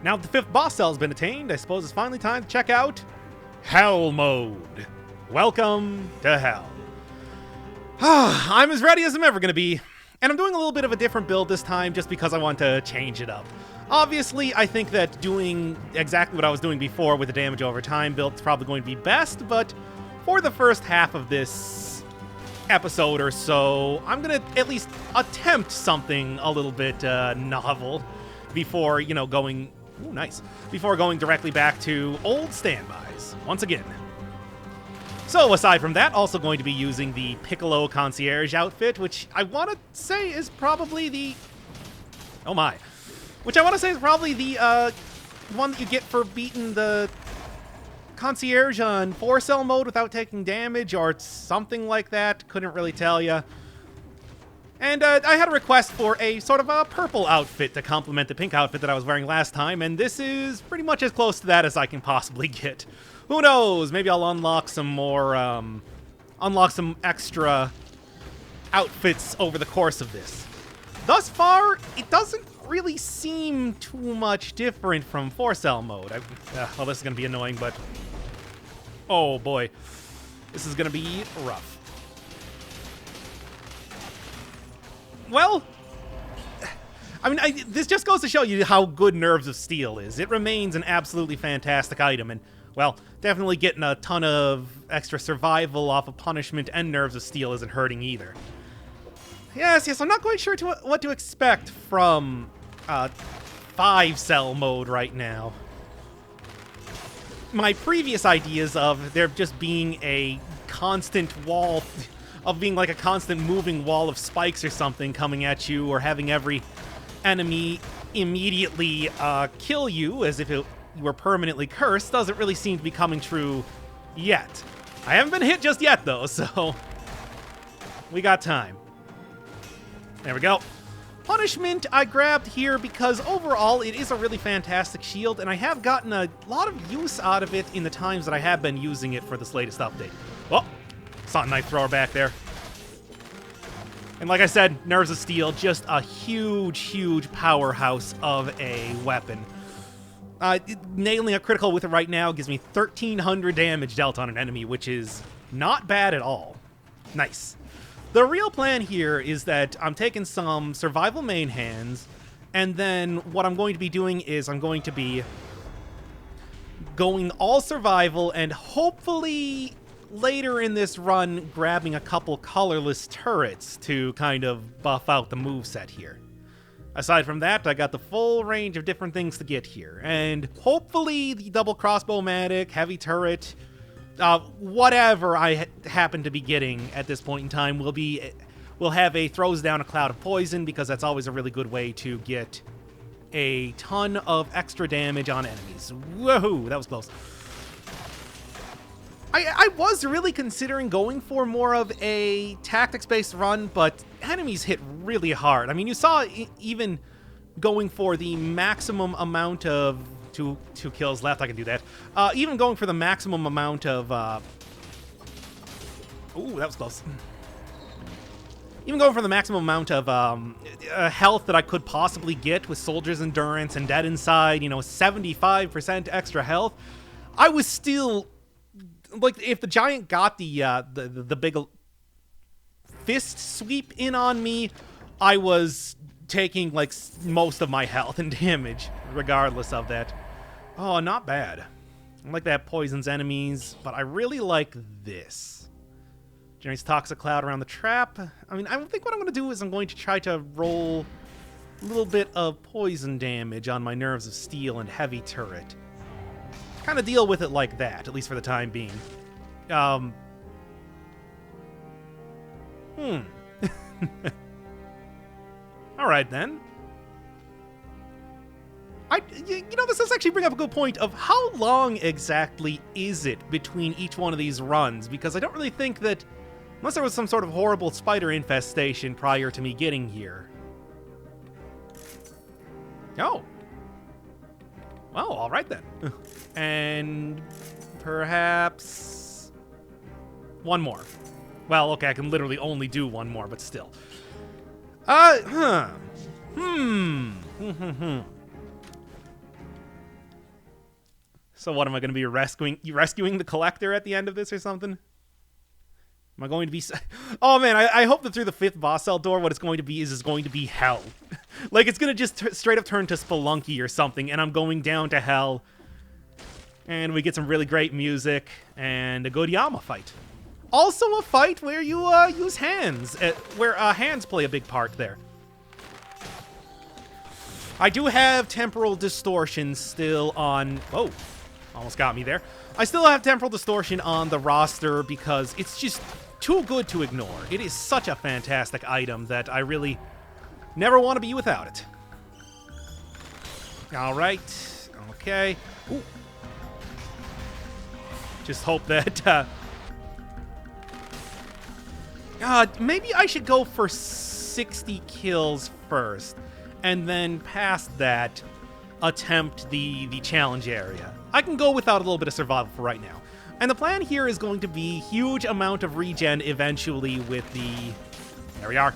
Now that the 5th boss cell has been attained, I suppose it's finally time to check out Hell Mode. Welcome to Hell. I'm as ready as I'm ever going to be, and I'm doing a little bit of a different build this time just because I want to change it up. Obviously, I think that doing exactly what I was doing before with the damage over time build is probably going to be best, but for the first half of this episode or so, I'm going to at least attempt something a little bit novel before, going... Ooh, nice. Before going directly back to old standbys, once again. So, aside from that, also going to be using the Piccolo Concierge outfit, which I want to say is probably the... Oh my. Which I want to say is probably the one that you get for beating the Concierge on 4-cell mode without taking damage, or something like that. Couldn't really tell ya. And I had a request for a sort of a purple outfit to complement the pink outfit that I was wearing last time, and this is pretty much as close to that as I can possibly get. Who knows? Maybe I'll unlock some more, unlock some extra outfits over the course of this. Thus far, it doesn't really seem too much different from 4-cell mode. Well, this is going to be annoying, but... Oh boy. This is going to be rough. Well, I mean, this just goes to show you how good Nerves of Steel is. It remains an absolutely fantastic item, and, well, definitely getting a ton of extra survival off of Punishment and Nerves of Steel isn't hurting either. Yes, I'm not quite sure what to expect from 5-cell mode right now. My previous ideas of there just being a constant wall... of being like a constant moving wall of spikes or something coming at you, or having every enemy immediately kill you as if you were permanently cursed, doesn't really seem to be coming true yet. I haven't been hit just yet, though, so we got time. There we go. Punishment I grabbed here because overall it is a really fantastic shield, and I have gotten a lot of use out of it in the times that I have been using it for this latest update. Oh! Saw a knife thrower back there. And like I said, Nerves of Steel, just a huge powerhouse of a weapon. Nailing a critical with it right now gives me 1,300 damage dealt on an enemy, which is not bad at all. Nice. The real plan here is that I'm taking some survival main hands, and then what I'm going to be doing is I'm going to be going all survival and hopefully... later in this run, grabbing a couple colorless turrets to kind of buff out the moveset here. Aside from that, I got the full range of different things to get here, and hopefully the double crossbow-matic, heavy turret, whatever I happen to be getting at this point in time will have a throws down a cloud of poison, because that's always a really good way to get a ton of extra damage on enemies. Woohoo, that was close. I was really considering going for more of a tactics-based run, but enemies hit really hard. I mean, you saw even going for the maximum amount of... Two kills left, I can do that. Even going for the maximum amount of... Ooh, that was close. Even going for the maximum amount of health that I could possibly get with Soldier's Endurance and Dead Inside, 75% extra health, I was still... Like, if the giant got the big fist sweep in on me, I was taking, like, most of my health and damage, regardless of that. Oh, not bad. I like that poisons enemies, but I really like this. Generates toxic cloud around the trap. I mean, I think what I'm going to do is I'm going to try to roll a little bit of poison damage on my Nerves of Steel and heavy turret. Kind of deal with it like that, at least for the time being. Alright then. This does actually bring up a good point of how long exactly is it between each one of these runs, because I don't really think that, unless there was some sort of horrible spider infestation prior to me getting here. Oh. Well, alright then. And perhaps one more. Well, okay, I can literally only do one more, but still. So what, am I going to be rescuing the collector at the end of this or something? Am I going to be... Oh, man, I hope that through the 5th boss cell door, what it's going to be is going to be hell. Like, it's going to just straight up turn to Spelunky or something, and I'm going down to hell. And we get some really great music, and a good Yama fight. Also a fight where you use hands, where hands play a big part there. I do have temporal distortion still on... Oh, almost got me there. I still have temporal distortion on the roster because it's just too good to ignore. It is such a fantastic item that I really never want to be without it. All right. Okay. Ooh. Just hope that... maybe I should go for 60 kills first, and then past that, attempt the challenge area. I can go without a little bit of survival for right now. And the plan here is going to be huge amount of regen eventually with the... There we are.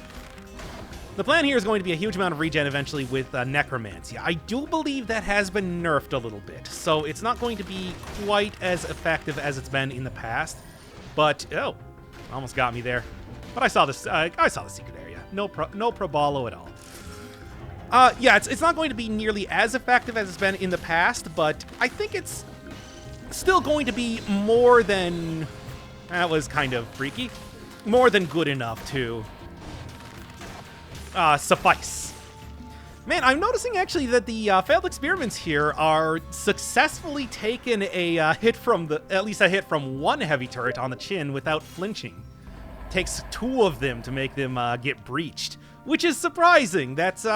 The plan here is going to be a huge amount of regen eventually with Necromancy. I do believe that has been nerfed a little bit, so it's not going to be quite as effective as it's been in the past. But, oh, almost got me there. But I saw this. I saw the secret area. No Probalo at all. Yeah, it's not going to be nearly as effective as it's been in the past, but I think it's still going to be more than... That was kind of freaky. More than good enough to suffice. Man, I'm noticing actually that the failed experiments here are successfully taking a hit from at least a hit from one heavy turret on the chin without flinching. Takes 2 of them to make them get breached, which is surprising. That's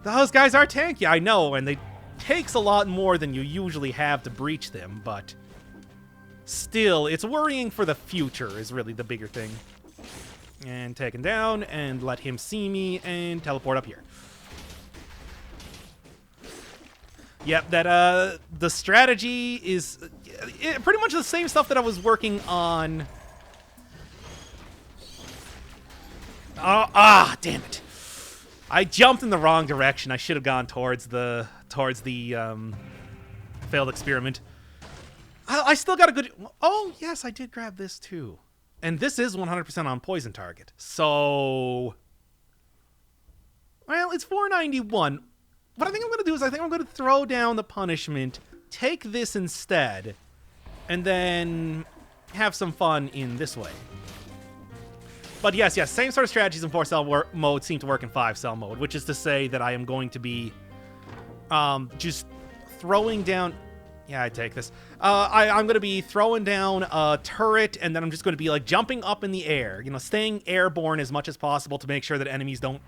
those guys are tanky, I know, and it takes a lot more than you usually have to breach them, but still, it's worrying for the future is really the bigger thing. And take him down, and let him see me, and teleport up here. Yep, that the strategy is pretty much the same stuff that I was working on. Damn it. I jumped in the wrong direction. I should have gone towards the failed experiment. I still got a good... Oh, yes, I did grab this too. And this is 100% on poison target. So... Well, it's 491. What I think I'm going to do is I think I'm going to throw down the punishment, take this instead, and then have some fun in this way. But yes, same sort of strategies in 4-cell mode seem to work in 5-cell mode, which is to say that I am going to be just throwing down... Yeah, I take this. I'm going to be throwing down a turret, and then I'm just going to be like jumping up in the air, you know, staying airborne as much as possible to make sure that enemies don't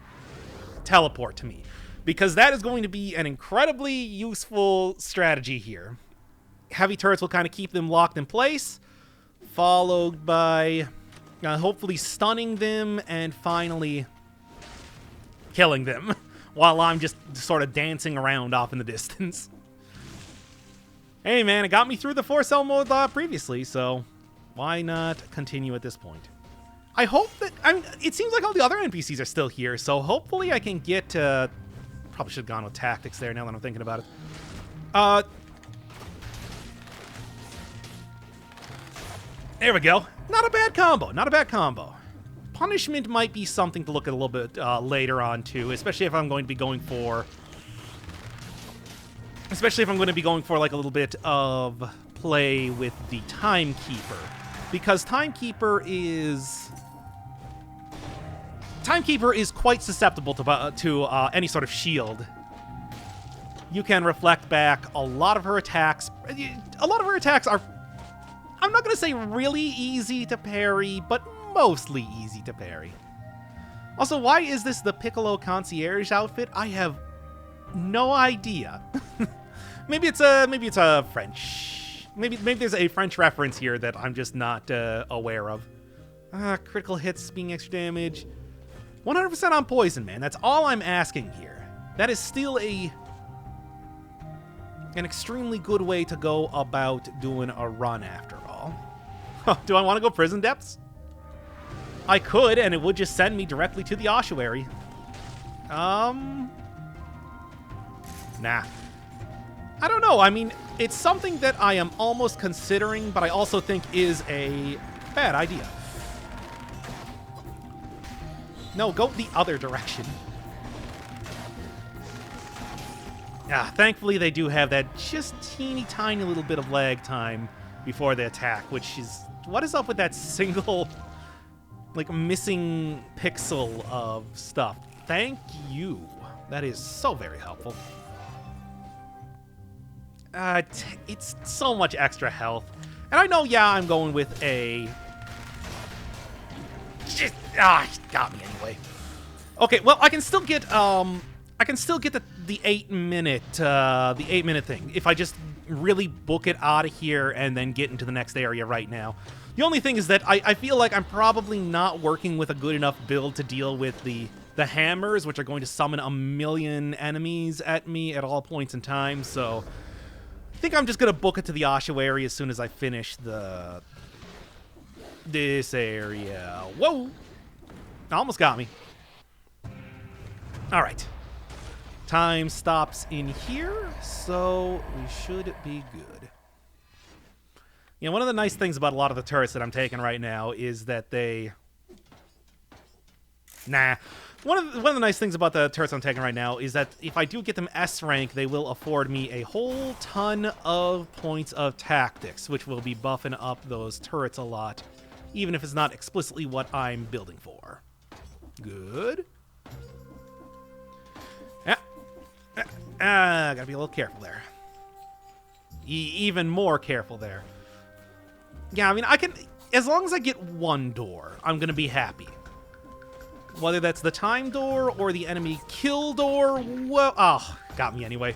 teleport to me. Because that is going to be an incredibly useful strategy here. Heavy turrets will kind of keep them locked in place, followed by... hopefully stunning them and finally killing them while I'm just sort of dancing around off in the distance. Hey man, it got me through the 4-cell mode previously, so why not continue at this point? I hope that... it seems like all the other NPCs are still here, so hopefully I can get... probably should have gone with tactics there now that I'm thinking about it. There we go. Not a bad combo. Not a bad combo. Punishment might be something to look at a little bit later on, too, especially if I'm going to be going for... Especially if I'm going to be going for, like, a little bit of play with the Timekeeper. Because Timekeeper is quite susceptible to any sort of shield. You can reflect back a lot of her attacks. A lot of her attacks are... I'm not going to say really easy to parry, but mostly easy to parry. Also, why is this the Piccolo Concierge outfit? I have no idea. maybe it's a French. Maybe there's a French reference here that I'm just not aware of. Critical hits, being extra damage. 100% on poison, man. That's all I'm asking here. That is still an extremely good way to go about doing a run, after all. Do I want to go prison depths? I could, and it would just send me directly to the ossuary. Nah. I don't know. I mean, it's something that I am almost considering, but I also think is a bad idea. No, go the other direction. Ah, thankfully they do have that just teeny tiny little bit of lag time before they attack, which is... What is up with that single, like, missing pixel of stuff? Thank you. That is so very helpful. It's so much extra health. And I know, yeah, I'm going with a... Just, got me anyway. Okay, well, I can still get, the 8-minute, the 8-minute thing if I just really book it out of here and then get into the next area right now. The only thing is that I feel like I'm probably not working with a good enough build to deal with the hammers, which are going to summon a million enemies at me at all points in time, so I think I'm just going to book it to the ossuary as soon as I finish this area. Whoa! Almost got me. All right. Time stops in here, so we should be good. You know, one of the nice things about a lot of the turrets that I'm taking right now is that they... One of the nice things about the turrets I'm taking right now is that if I do get them S rank, they will afford me a whole ton of points of tactics, which will be buffing up those turrets a lot, even if it's not explicitly what I'm building for. Good. Gotta be a little careful there. Even more careful there. Yeah, I mean, I can... As long as I get one door, I'm gonna be happy. Whether that's the time door or the enemy kill door, well... Oh, got me anyway.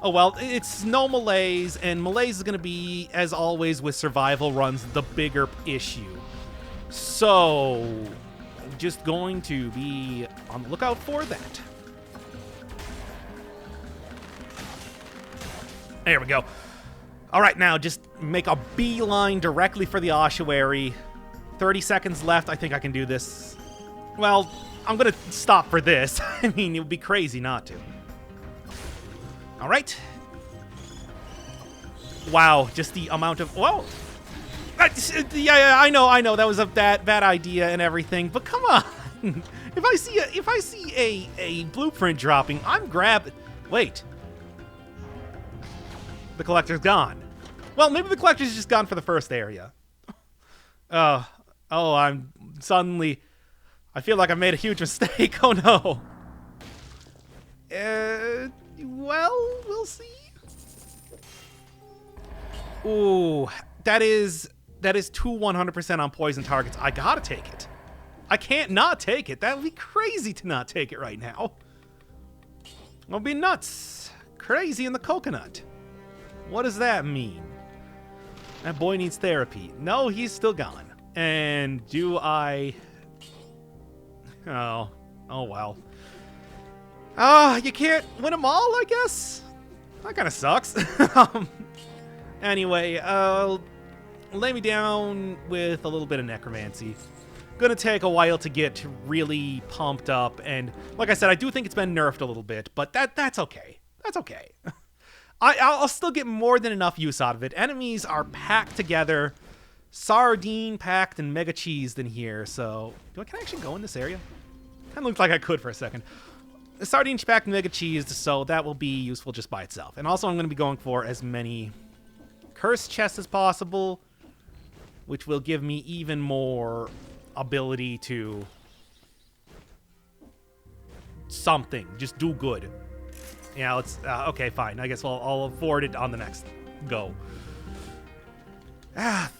Oh, well, it's no malaise, and malaise is gonna be, as always with survival runs, the bigger issue. So, I'm just going to be on the lookout for that. There we go. All right, now just make a beeline directly for the ossuary. 30 seconds left. I think I can do this. Well, I'm going to stop for this. I mean, it would be crazy not to. All right. Wow, just the amount of... Whoa. Yeah, I know. That was a bad idea and everything, but come on. If I see a blueprint dropping, I'm grabbing... Wait. The collector's gone. Well, maybe the collector's just gone for the first area. I'm suddenly... I feel like I made a huge mistake. Oh, no. Well, we'll see. Ooh, that is 2 100% on poison targets. I gotta take it. I can't not take it. That would be crazy to not take it right now. It'll be nuts. Crazy in the coconut. What does that mean? That boy needs therapy. No, he's still gone. And do I... Oh well. You can't win them all, I guess? That kind of sucks. Anyway, lay me down with a little bit of necromancy. Gonna take a while to get really pumped up, and like I said, I do think it's been nerfed a little bit, but that's okay. That's okay. I'll still get more than enough use out of it. Enemies are packed together, sardine packed and mega cheesed in here, so... Can I actually go in this area? Kind of looked like I could for a second. Sardine packed and mega cheesed, so that will be useful just by itself. And also I'm going to be going for as many curse chests as possible, which will give me even more ability to... something. Just do good. Yeah, let's... okay, fine. I guess I'll afford it on the next go.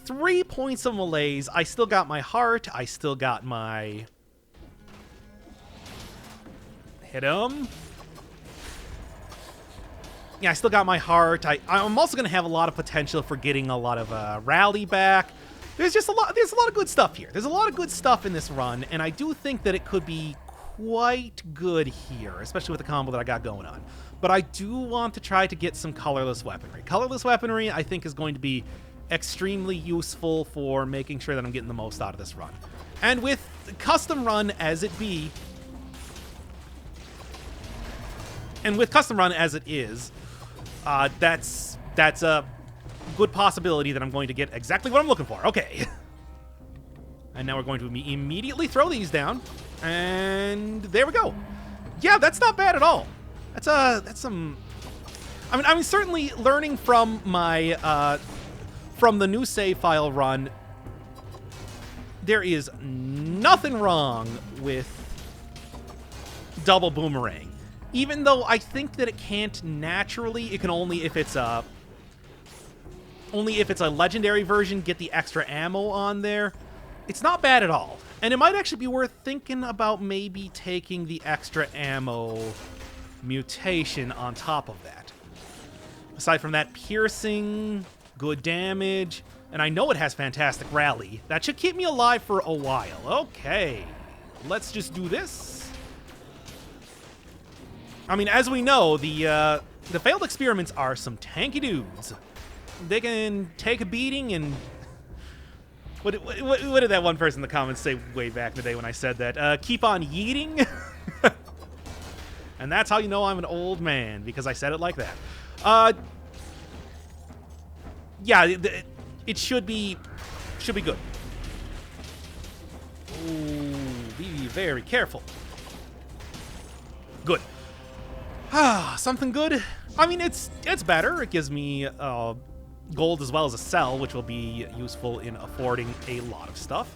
3 points of malaise. I still got my heart. I still got my... Hit him. Yeah, I still got my heart. I'm also going to have a lot of potential for getting a lot of rally back. There's a lot of good stuff here. There's a lot of good stuff in this run, and I do think that it could be quite good here, especially with the combo that I got going on. But I do want to try to get some colorless weaponry. Colorless weaponry, I think, is going to be extremely useful for making sure that I'm getting the most out of this run. And with custom run as it be, and with custom run as it is, That's a good possibility that I'm going to get exactly what I'm looking for. Okay. And now we're going to immediately throw these down. And there we go. Yeah, that's not bad at all. That's some... I mean, certainly learning from my, from the new save file run, there is nothing wrong with double boomerang. Even though I think that it can't naturally, it can only if it's a legendary version get the extra ammo on there. It's not bad at all. And it might actually be worth thinking about maybe taking the extra ammo mutation on top of that. Aside from that, piercing, good damage, and I know it has fantastic rally. That should keep me alive for a while. Okay, let's just do this. I mean, as we know, the failed experiments are some tanky dudes. They can take a beating and... What did that one person in the comments say way back in the day when I said that? Keep on yeeting? And that's how you know I'm an old man, because I said it like that. Yeah, it should be good. Ooh, be very careful. Good. Something good. I mean, it's better. It gives me gold as well as a cell, which will be useful in affording a lot of stuff.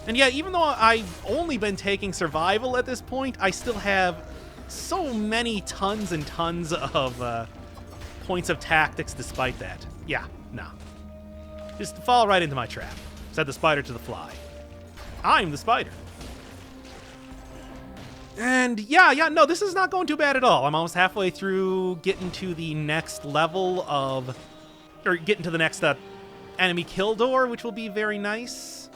And yeah, even though I've only been taking survival at this point, I still have so many tons and tons of points of tactics despite that. Yeah, no. Just fall right into my trap. Said the spider to the fly. I'm the spider. And yeah, no, this is not going too bad at all. I'm almost halfway through getting to the next level of... Or getting to the next enemy kill door, which will be very nice.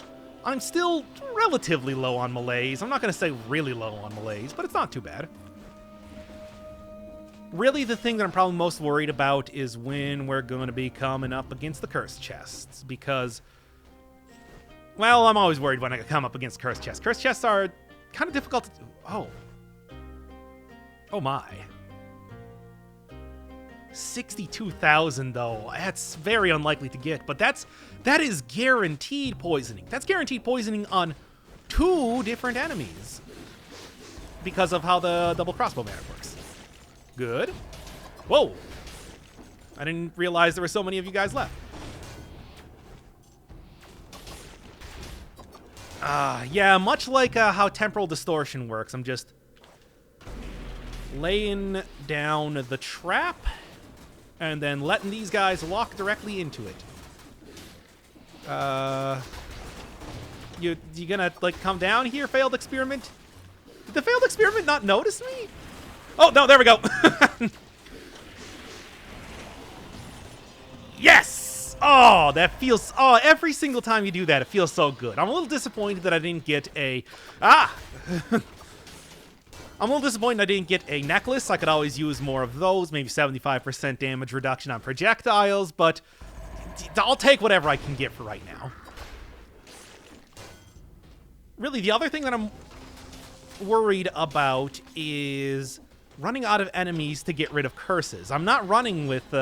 I'm still relatively low on melees. I'm not going to say really low on melees, but it's not too bad. Really, the thing that I'm probably most worried about is when we're going to be coming up against the cursed chests, because... Well, I'm always worried when I come up against cursed chests. Cursed chests are kind of difficult to... Oh. Oh my. 62,000 though. That's very unlikely to get, but that is guaranteed poisoning. That's guaranteed poisoning on 2 different enemies because of how the double crossbow mana works. Good. Whoa. I didn't realize there were so many of you guys left. Yeah, much like how temporal distortion works, I'm just laying down the trap and then letting these guys walk directly into it. You gonna, like, come down here, failed experiment? Did the failed experiment not notice me? Oh, no, there we go. Yes! Oh, that feels... Oh, every single time you do that, it feels so good. I'm a little disappointed that I didn't get a... I'm a little disappointed I didn't get a necklace. I could always use more of those, maybe 75% damage reduction on projectiles, but I'll take whatever I can get for right now. Really, the other thing that I'm worried about is running out of enemies to get rid of curses. I'm not running with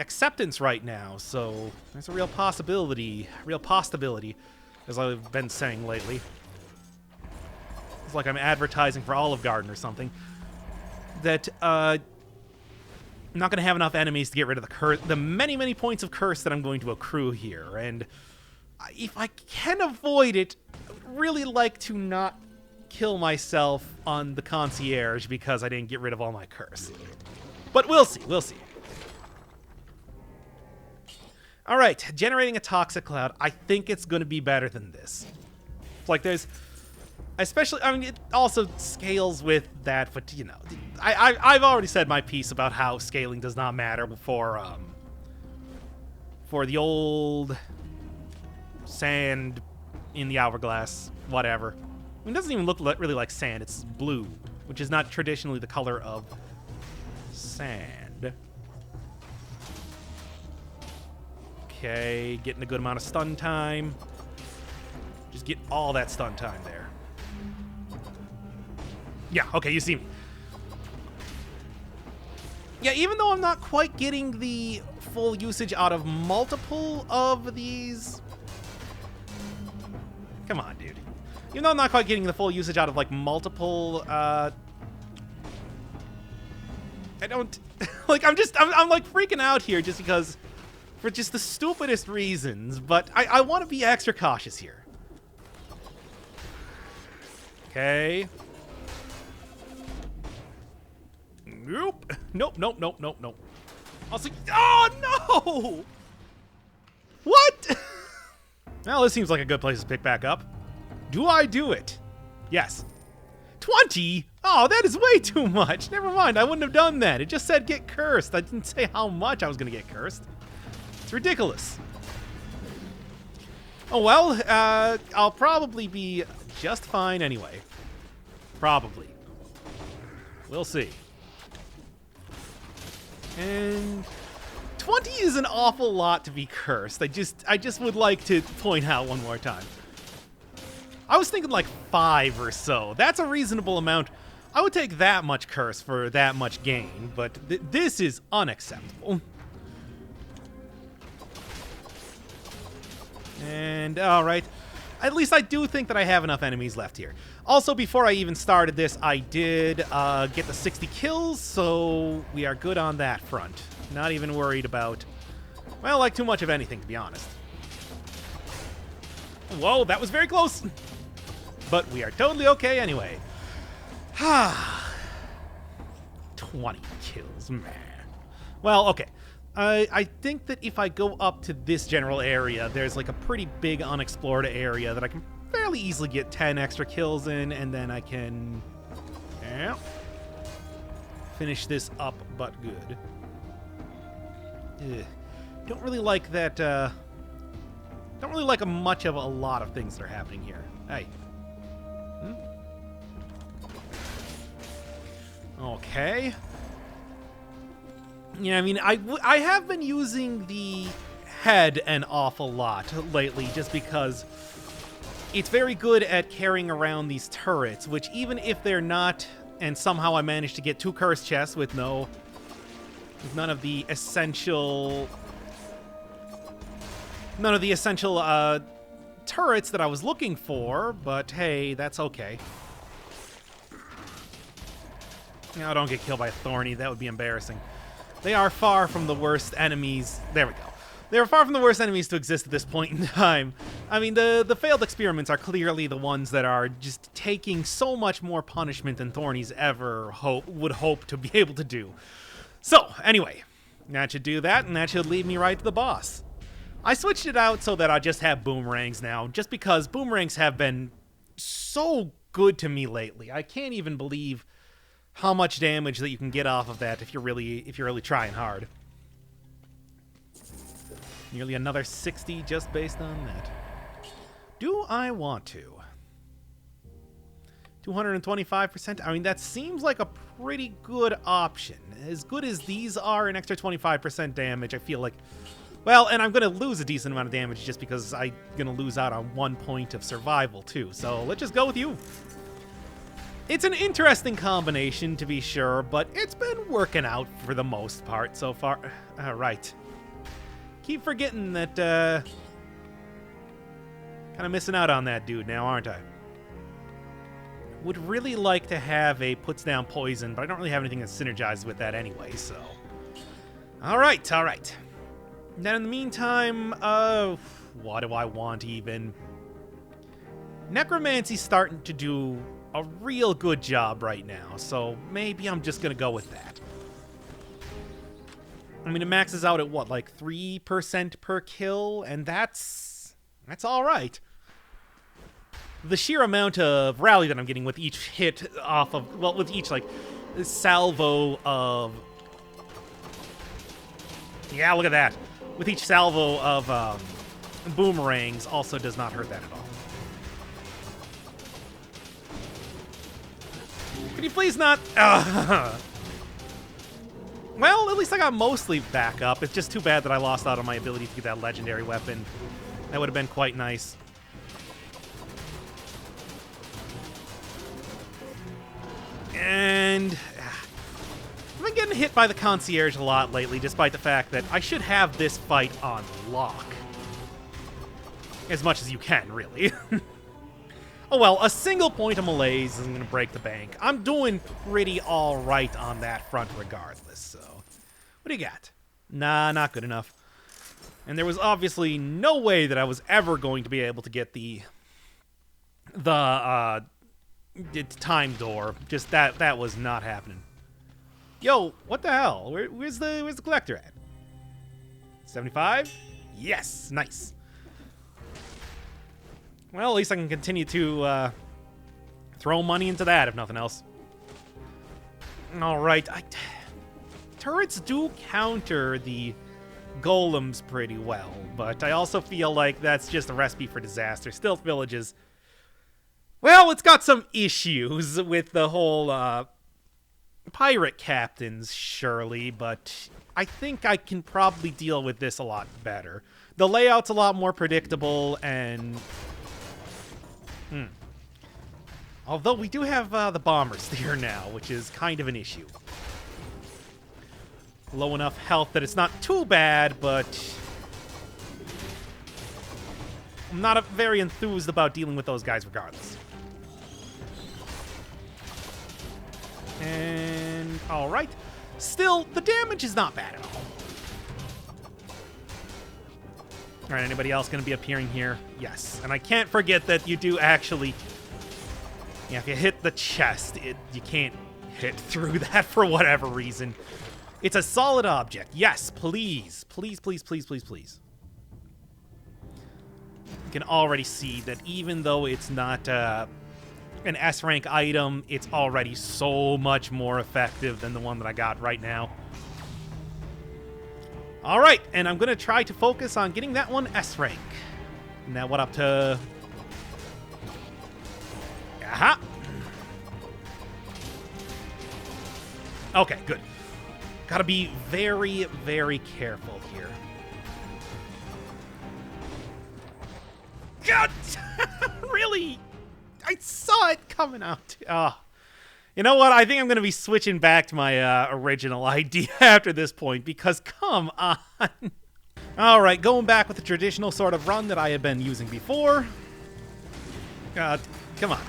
acceptance right now, so there's a real possibility, as I've been saying lately. It's like I'm advertising for Olive Garden or something. That I'm not going to have enough enemies to get rid of the many, many points of curse that I'm going to accrue here. And if I can avoid it, I'd really like to not kill myself on the concierge because I didn't get rid of all my curse. But we'll see, we'll see. All right, generating a toxic cloud. I think it's going to be better than this. It's like there's... Especially, I mean, it also scales with that, but, you know, I've already said my piece about how scaling does not matter for the old sand in the hourglass, whatever. I mean, it doesn't even look really like sand. It's blue, which is not traditionally the color of sand. Okay, getting a good amount of stun time. Just get all that stun time there. Yeah, okay, you see me. Yeah, even though I'm not quite getting the full usage out of multiple of these... Come on, dude. Even though I'm not quite getting the full usage out of, like, multiple, I don't... like, I'm like, freaking out here just because... For just the stupidest reasons, but I want to be extra cautious here. Okay. Nope. Nope, nope, nope, nope, nope. I'll see... Oh, no! What? Well, this seems like a good place to pick back up. Do I do it? Yes. 20? Oh, that is way too much. Never mind, I wouldn't have done that. It just said get cursed. I didn't say how much I was going to get cursed. It's ridiculous. Oh, well, I'll probably be just fine anyway. Probably. We'll see. And 20 is an awful lot to be cursed. I just would like to point out one more time. I was thinking like 5 or so. That's a reasonable amount. I would take that much curse for that much gain, but this is unacceptable. And, alright. At least I do think that I have enough enemies left here. Also, before I even started this, I did get the 60 kills, so we are good on that front. Not even worried about, well, like too much of anything, to be honest. Whoa, that was very close. But we are totally okay anyway. 20 kills, man. Well, okay. I think that if I go up to this general area, there's like a pretty big unexplored area that I can fairly easily get 10 extra kills in, and then I can finish this up, but good. Don't really like that, don't really like much of a lot of things that are happening here. Hey. Okay. Yeah, I mean, I have been using the head an awful lot lately just because it's very good at carrying around these turrets, which even if they're not, and somehow I managed to get 2 curse chests with none of the essential turrets that I was looking for, but hey, that's okay. No, don't get killed by a Thorny, that would be embarrassing. They are far from the worst enemies. There we go. They are far from the worst enemies to exist at this point in time. I mean, the failed experiments are clearly the ones that are just taking so much more punishment than Thorny's ever would hope to be able to do. So, anyway, that should do that, and that should lead me right to the boss. I switched it out so that I just have boomerangs now, just because boomerangs have been so good to me lately. I can't even believe how much damage that you can get off of that if you're really trying hard. Nearly another 60 just based on that. Do I want to? 225%? I mean, that seems like a pretty good option. As good as these are, an extra 25% damage, I feel like... Well, and I'm going to lose a decent amount of damage just because I'm going to lose out on 1 point of survival, too. So let's just go with you. It's an interesting combination, to be sure, but it's been working out for the most part so far. Right. Keep forgetting that, kind of missing out on that dude now, aren't I? Would really like to have a puts down poison, but I don't really have anything that synergizes with that anyway, so... Alright, alright. Then in the meantime, what do I want even? Necromancy's starting to do a real good job right now, so maybe I'm just gonna go with that. I mean, it maxes out at what, like 3% per kill, and that's all right. The sheer amount of rally that I'm getting with each hit off of, well, with each like salvo of, yeah, look at that. With each salvo of boomerangs also does not hurt that at all. Could you please not? Well, at least I got mostly back up. It's just too bad that I lost out on my ability to get that legendary weapon. That would have been quite nice. And I've been getting hit by the concierge a lot lately, despite the fact that I should have this fight on lock. As much as you can, really. Oh well, a single point of malaise isn't going to break the bank. I'm doing pretty alright on that front regardless, so... What do you got? Nah, not good enough. And there was obviously no way that I was ever going to be able to get the time door. Just that was not happening. Yo, what the hell? Where's the collector at? 75? Yes, nice. Well, at least I can continue to throw money into that, if nothing else. All right, turrets do counter the golems pretty well, but I also feel like that's just a recipe for disaster. Stealth villages, well, it's got some issues with the whole pirate captains, surely, but I think I can probably deal with this a lot better. The layout's a lot more predictable, and... Although we do have the bombers here now, which is kind of an issue. Low enough health that it's not too bad, but... I'm not very enthused about dealing with those guys regardless. And... alright. Still, the damage is not bad at all. Alright, anybody else going to be appearing here? Yes. And I can't forget that you do actually... Yeah, if you hit the chest, you can't hit through that for whatever reason. It's a solid object. Yes, please. Please, please, please, please, please. You can already see that even though it's not an S-rank item, it's already so much more effective than the one that I got right now. All right, and I'm going to try to focus on getting that one S-rank. Now what up to... Aha! Okay, good. Gotta be very, very careful here. God! Really? I saw it coming out. Oh. You know what? I think I'm going to be switching back to my original idea after this point, because come on. All right, going back with the traditional sort of run that I had been using before. Come on.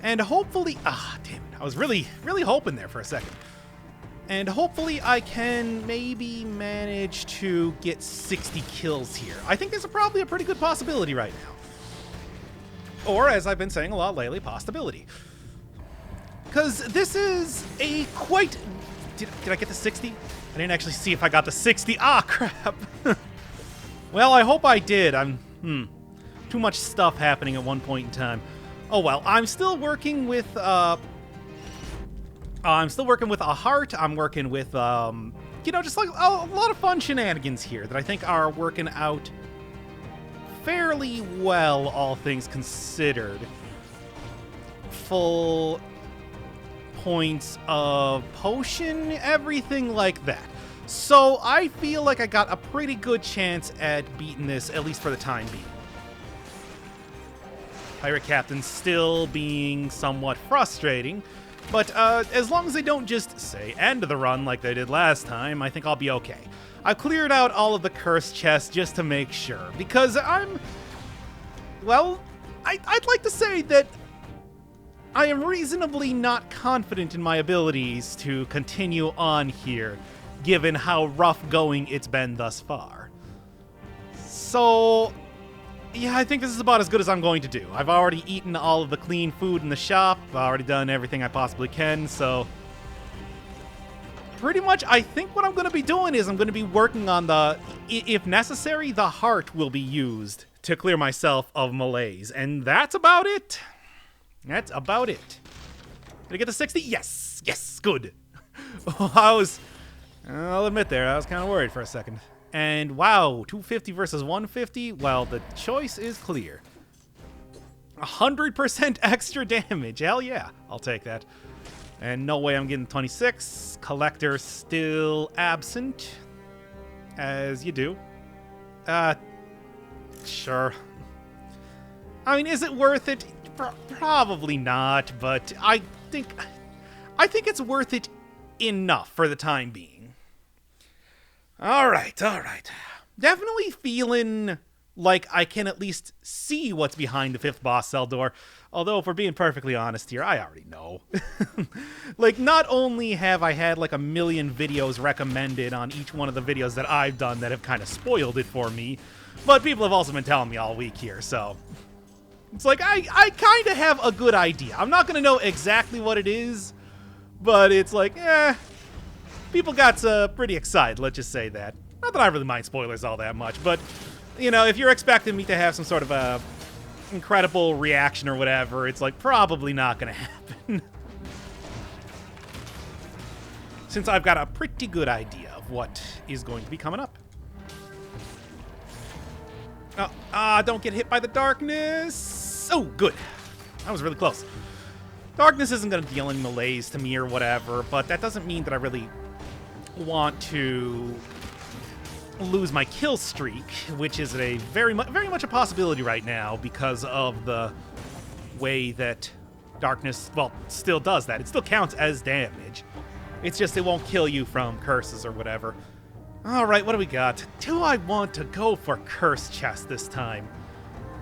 And hopefully... damn it. I was really, really hoping there for a second. And hopefully I can maybe manage to get 60 kills here. I think there's probably a pretty good possibility right now. Or, as I've been saying a lot lately, possibility. Because this is a quite... Did I get the 60? I didn't actually see if I got the 60. Ah, crap. Well, I hope I did. Too much stuff happening at one point in time. Oh, well, I'm still working with, a heart. I'm working with, you know, just like a lot of fun shenanigans here that I think are working out fairly well, all things considered. Full points of potion, everything like that. So I feel like I got a pretty good chance at beating this, at least for the time being. Pirate Captain's still being somewhat frustrating, but as long as they don't just say end the run like they did last time, I think I'll be okay. I've cleared out all of the cursed chests just to make sure, because I'd like to say that I am reasonably not confident in my abilities to continue on here, given how rough going it's been thus far. So... yeah, I think this is about as good as I'm going to do. I've already eaten all of the clean food in the shop. I've already done everything I possibly can, so... pretty much, I think what I'm going to be doing is I'm going to be working on the... if necessary, the heart will be used to clear myself of malaise. And that's about it. That's about it. Did I get the 60? Yes! Yes! Good! I'll admit there, I was kind of worried for a second. And wow, 250 versus 150? Well, the choice is clear. 100% extra damage. Hell yeah, I'll take that. And no way I'm getting 26. Collector still absent. As you do. Sure. I mean, is it worth it? Probably not, but I think it's worth it enough for the time being. Alright, alright. Definitely feeling like I can at least see what's behind the 5th boss cell door. Although, if we're being perfectly honest here, I already know. Like, not only have I had like a million videos recommended on each one of the videos that I've done that have kind of spoiled it for me, but people have also been telling me all week here, so... It's like, I kind of have a good idea. I'm not going to know exactly what it is, but it's like, people got pretty excited, let's just say that. Not that I really mind spoilers all that much, but, you know, if you're expecting me to have some sort of a incredible reaction or whatever, it's like probably not going to happen. Since I've got a pretty good idea of what is going to be coming up. Oh, don't get hit by the darkness. Oh, good. That was really close. Darkness isn't going to deal any malaise to me or whatever, but that doesn't mean that I really want to lose my kill streak, which is a very much a possibility right now because of the way that darkness, well, still does that. It still counts as damage. It's just it won't kill you from curses or whatever. All right, what do we got? Do I want to go for curse chest this time?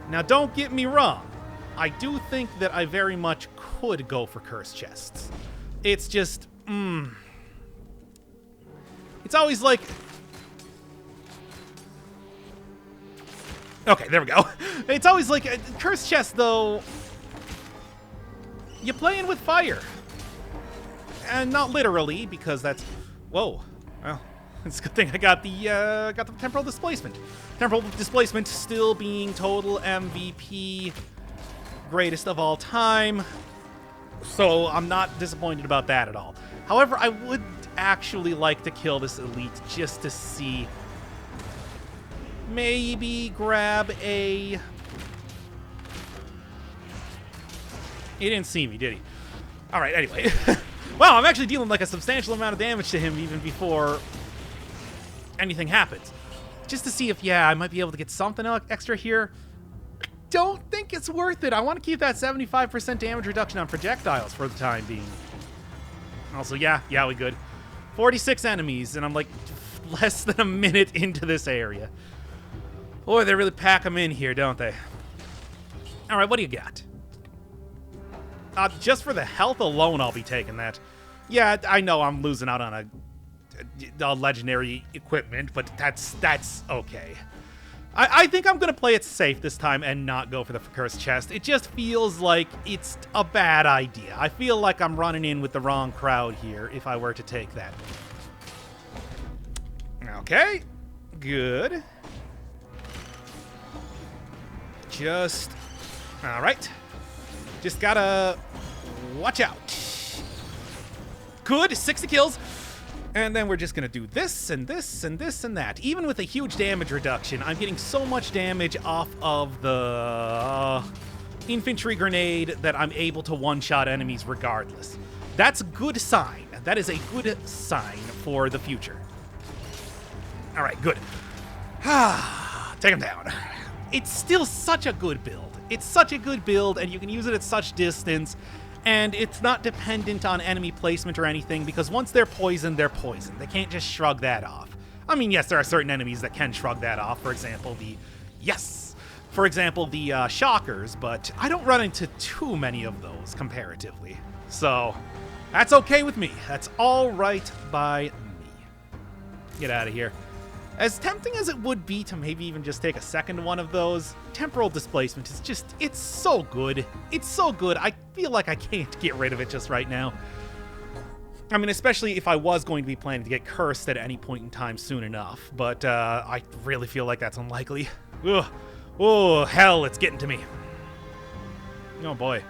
Now, don't get me wrong. I do think that I very much could go for curse chests. It's just, it's always like... Okay, there we go. It's always like, curse chest, though, you're playing with fire. And not literally, because that's... Whoa. Well, it's a good thing I got the temporal displacement. Temporal displacement still being total MVP, greatest of all time. So I'm not disappointed about that at all. However, I would actually like to kill this elite just to see... Maybe grab a... He didn't see me, did he? Alright, anyway. Wow, I'm actually dealing like a substantial amount of damage to him even before anything happens. Just to see if, yeah, I might be able to get something extra here. Don't think it's worth it. I want to keep that 75% damage reduction on projectiles for the time being. Also, yeah, we good. 46 enemies, and I'm like less than a minute into this area. Boy, they really pack them in here, don't they? All right, what do you got? Just for the health alone, I'll be taking that. Yeah, I know I'm losing out on a legendary equipment, but that's okay. I think I'm going to play it safe this time and not go for the cursed chest. It just feels like it's a bad idea. I feel like I'm running in with the wrong crowd here if I were to take that. Okay, good. All right. Just gotta watch out. Good, 60 kills. And then we're just gonna do this and this and this and that. Even with a huge damage reduction, I'm getting so much damage off of the infantry grenade that I'm able to one-shot enemies regardless. That's a good sign. That is a good sign for the future. All right, good. Take him down. It's still such a good build. It's such a good build, and you can use it at such distance, and it's not dependent on enemy placement or anything, because once they're poisoned, they're poisoned. They can't just shrug that off. I mean, yes, there are certain enemies that can shrug that off. For example, the shockers, but I don't run into too many of those comparatively. So, that's okay with me. That's all right by me. Get out of here. As tempting as it would be to maybe even just take a second one of those, temporal displacement is just, it's so good. It's so good. I feel like I can't get rid of it just right now. I mean, especially if I was going to be planning to get cursed at any point in time soon enough, but I really feel like that's unlikely. Ugh. Oh, hell, it's getting to me. Oh, boy.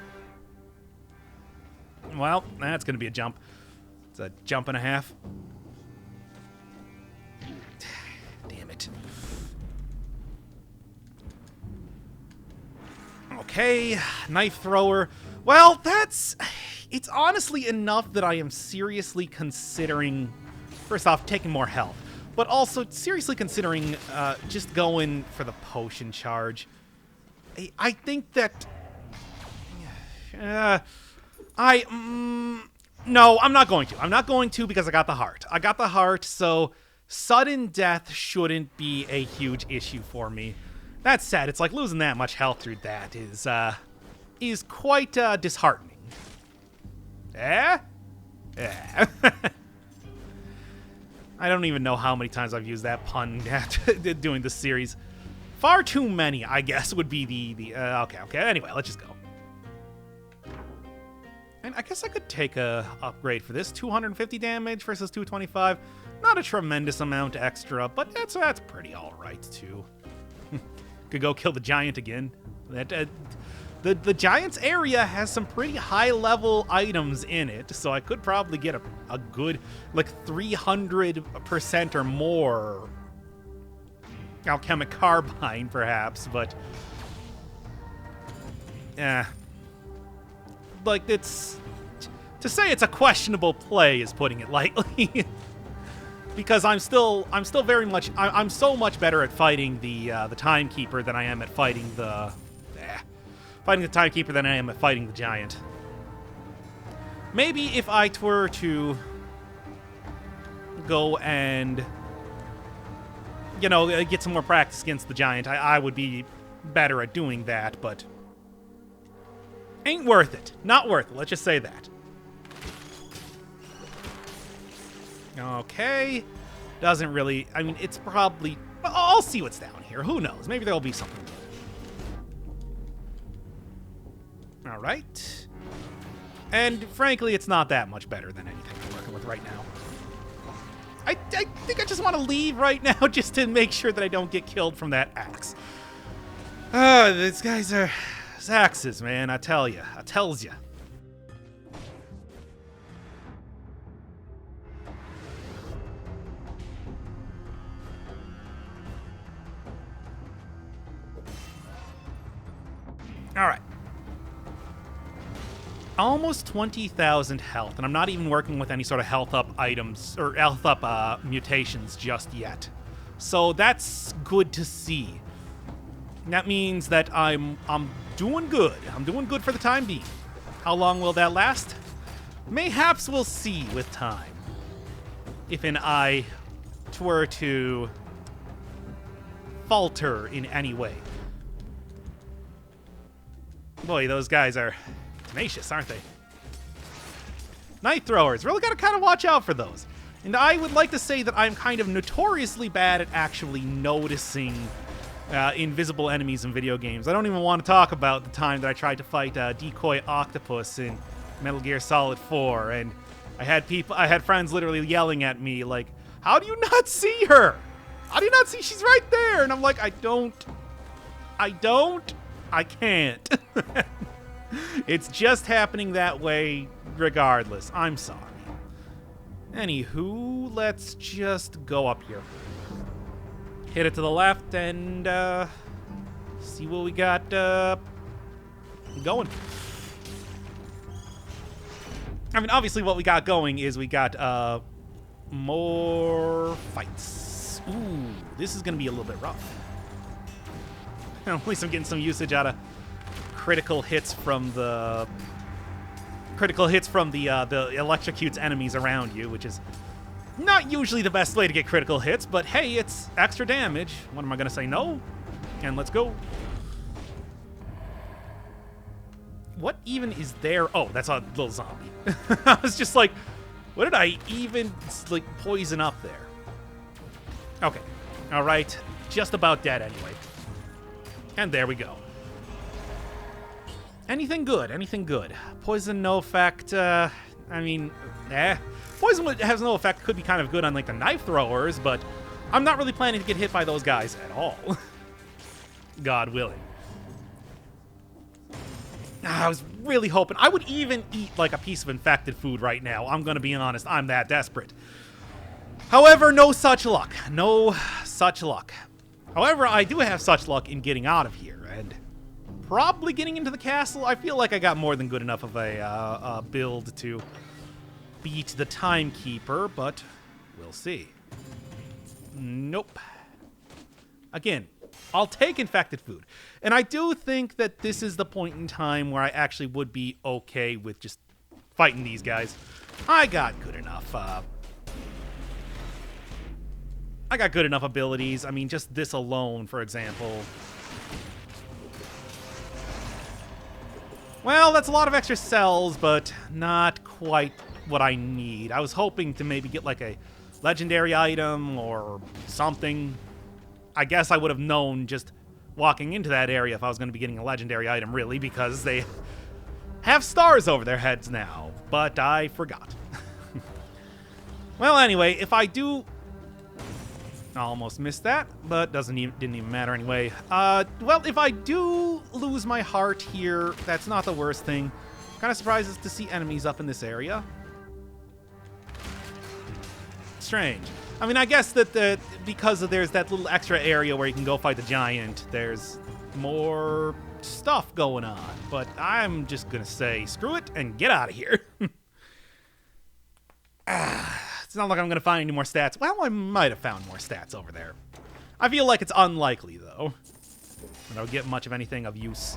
Well, that's going to be a jump. It's a jump and a half. Damn it. Okay, knife thrower. Well, it's honestly enough that I am seriously considering, first off, taking more health, but also seriously considering just going for the potion charge. I think that... No, I'm not going to. I'm not going to because I got the heart. I got the heart, so sudden death shouldn't be a huge issue for me. That said, it's like losing that much health through that is quite disheartening. Eh? Eh. I don't even know how many times I've used that pun doing this series. Far too many, I guess, would be the okay. Anyway, let's just go. And I guess I could take a upgrade for this. 250 damage versus 225. Not a tremendous amount extra, but that's pretty all right too. Could go kill the giant again. The giant's area has some pretty high level items in it, so I could probably get a good like 300% or more alchemic carbine, perhaps, but like it's to say it's a questionable play is putting it lightly. Because I'm still very much I'm so much better at fighting the timekeeper than I am at fighting the timekeeper than I am at fighting the giant. Maybe if I were to go and get some more practice against the giant, I would be better at doing that, but ain't worth it. Not worth it. Let's just say that. Okay. Doesn't really... I mean, it's probably... I'll see what's down here. Who knows? Maybe there'll be something good. Alright. And, frankly, it's not that much better than anything I'm working with right now. I think I just want to leave right now just to make sure that I don't get killed from that axe. These guys are... axes, man. I tell ya. I tells ya. Alright. Almost 20,000 health, and I'm not even working with any sort of health up items, or health up mutations just yet. So that's good to see. That means that I'm doing good. I'm doing good for the time being. How long will that last? Mayhaps we'll see with time. If an eye were to falter in any way. Boy, those guys are tenacious, aren't they? Knife throwers. Really gotta kind of watch out for those. And I would like to say that I'm kind of notoriously bad at actually noticing invisible enemies in video games. I don't even want to talk about the time that I tried to fight Decoy Octopus in Metal Gear Solid 4, and I had friends literally yelling at me like, "How do you not see her? How do you not see she's right there?" And I'm like, I can't. It's just happening that way regardless. I'm sorry. Anywho, let's just go up here. Hit it to the left and see what we got going. I mean, obviously what we got going is we got more fights. Ooh, this is going to be a little bit rough. At least I'm getting some usage out of critical hits from the electrocutes enemies around you, which is not usually the best way to get critical hits, but hey, it's extra damage. What am I gonna say? No? And let's go. What even is there? Oh, that's a little zombie. I was just like, what did I even like poison up there? Okay. All right. Just about dead anyway. And there we go. Anything good? Anything good? Poison, no effect. I mean, Poison has no effect. Could be kind of good on like the knife throwers, but I'm not really planning to get hit by those guys at all. God willing. I was really hoping. I would even eat like a piece of infected food right now. I'm going to be honest. I'm that desperate. However, no such luck. No such luck. However, I do have such luck in getting out of here, and probably getting into the castle. I feel like I got more than good enough of a build to beat the timekeeper, but we'll see. Nope. Again, I'll take infected food. And I do think that this is the point in time where I actually would be okay with just fighting these guys. I got good enough. I got good enough abilities. I mean, just this alone, for example. Well, that's a lot of extra cells, but not quite what I need. I was hoping to maybe get like a legendary item or something. I guess I would have known just walking into that area if I was going to be getting a legendary item, really, because they have stars over their heads now. But I forgot. Well, anyway, if I do... I almost missed that, but didn't even matter anyway. Well, if I do lose my heart here, that's not the worst thing. Kind of surprised to see enemies up in this area. Strange. I mean, I guess that because there's that little extra area where you can go fight the giant, there's more stuff going on. But I'm just gonna say, screw it and get out of here. It's not like I'm going to find any more stats. Well, I might have found more stats over there. I feel like it's unlikely, though, that I'll get much of anything of use.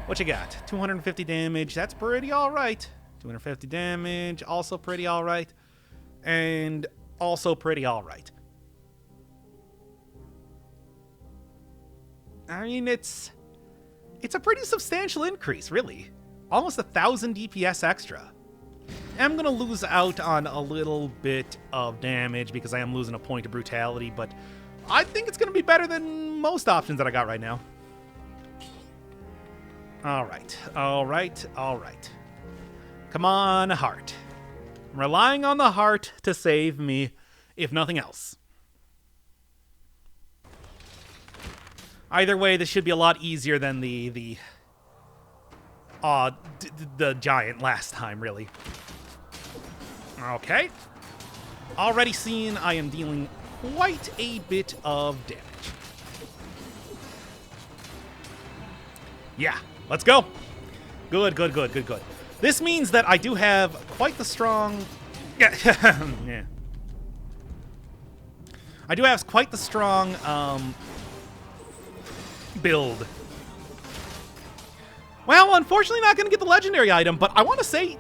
What you got? 250 damage. That's pretty all right. 250 damage. Also pretty all right. And also pretty all right. I mean, it's a pretty substantial increase, really. Almost 1,000 DPS extra. I'm going to lose out on a little bit of damage because I am losing a point of brutality, but I think it's going to be better than most options that I got right now. All right. Come on, heart. I'm relying on the heart to save me, if nothing else. Either way, this should be a lot easier than the giant last time, really. Okay. Already seen I am dealing quite a bit of damage. Yeah, let's go. Good. This means that I do have quite the strong... Yeah. Yeah. I do have quite the strong build. Well, unfortunately not going to get the legendary item, but I want to say,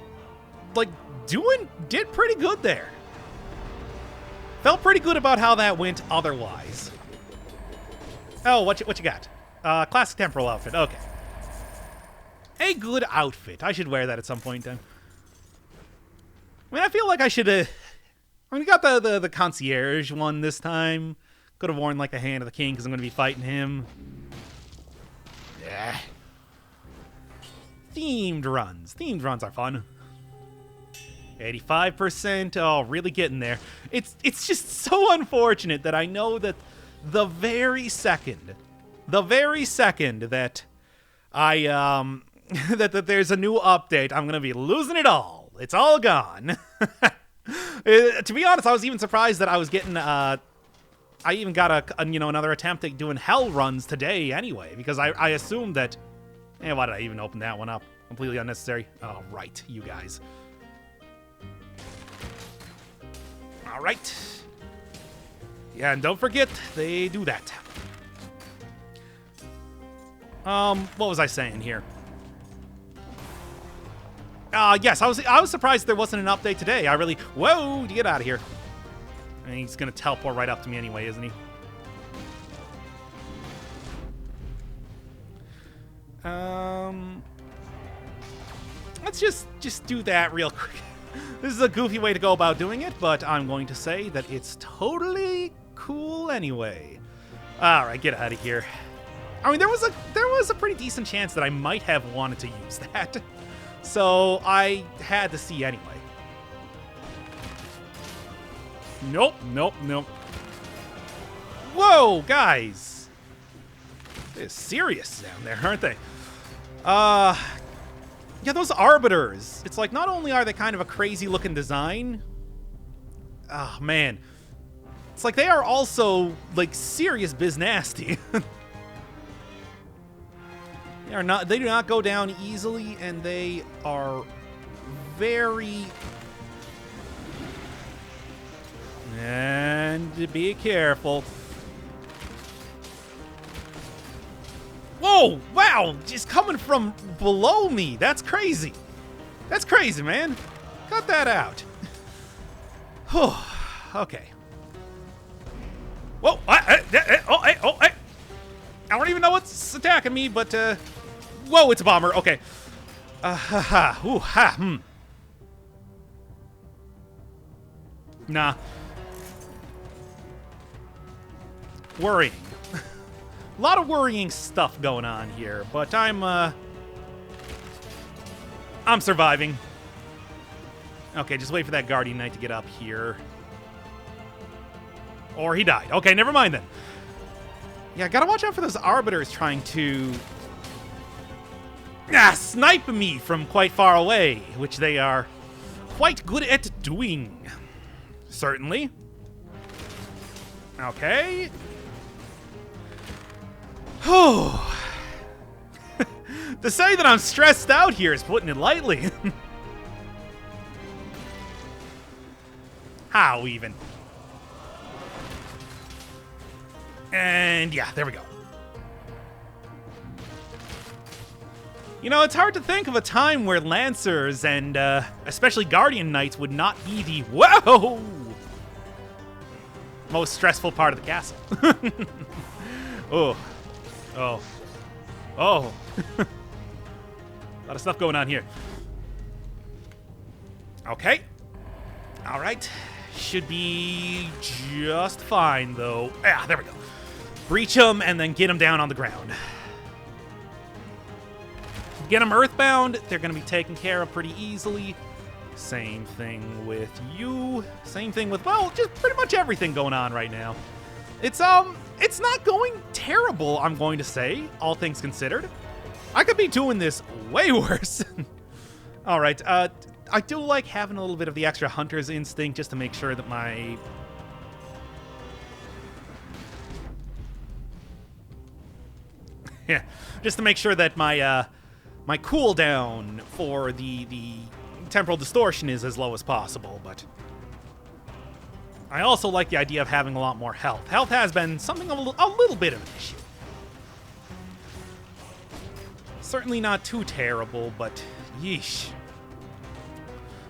like, did pretty good there. Felt pretty good about how that went otherwise. Oh, what you got? Classic temporal outfit. Okay. A good outfit. I should wear that at some point in time. I mean, I feel like I should have... I mean, we got the concierge one this time. Could have worn, like, the Hand of the King because I'm going to be fighting him. Yeah. Themed runs. Themed runs are fun. 85%. Oh, really getting there. It's just so unfortunate that I know that the very second that I that there's a new update, I'm gonna be losing it all. It's all gone. To be honest, I was even surprised that I was getting I even got another attempt at doing hell runs today anyway, because I assumed that. Why did I even open that one up? Completely unnecessary. Oh, right, you guys. All right. Yeah, and don't forget, they do that. What was I saying here? Yes, I was surprised there wasn't an update today. Whoa, get out of here. And he's gonna teleport right up to me anyway, isn't he? Let's just do that real quick. This is a goofy way to go about doing it, but I'm going to say that it's totally cool anyway. All right, get out of here. I mean, there was a pretty decent chance that I might have wanted to use that, so I had to see anyway. Nope. Whoa, guys. They're serious down there, aren't they? Yeah, those arbiters. It's like, not only are they kind of a crazy-looking design... Oh, man. It's like they are also, like, serious biz nasty. They do not go down easily, and they are very... And be careful. Whoa! Wow! Just coming from below me. That's crazy. That's crazy, man. Cut that out. Whew. Okay. Whoa! Hey! I don't even know what's attacking me, but whoa! It's a bomber. Okay. Nah. Worrying. A lot of worrying stuff going on here, but I'm surviving. Okay, just wait for that Guardian Knight to get up here. Or he died. Okay, never mind then. Yeah, gotta watch out for those Arbiters trying to snipe me from quite far away, which they are quite good at doing. Certainly. Okay. Oh. To say that I'm stressed out here is putting it lightly. How even? And yeah, there we go. You know, it's hard to think of a time where Lancers and especially Guardian Knights would not be the most stressful part of the castle. Oh. A lot of stuff going on here. Okay. All right. Should be just fine, though. Yeah, there we go. Breach them and then get them down on the ground. Get them earthbound. They're going to be taken care of pretty easily. Same thing with you. Same thing with, well, just pretty much everything going on right now. It's not going terrible, I'm going to say, all things considered. I could be doing this way worse. All right, I do like having a little bit of the extra hunter's instinct just to make sure that my... yeah, just to make sure that my my cooldown for the temporal distortion is as low as possible, but I also like the idea of having a lot more health. Health has been something a little bit of an issue. Certainly not too terrible, but yeesh.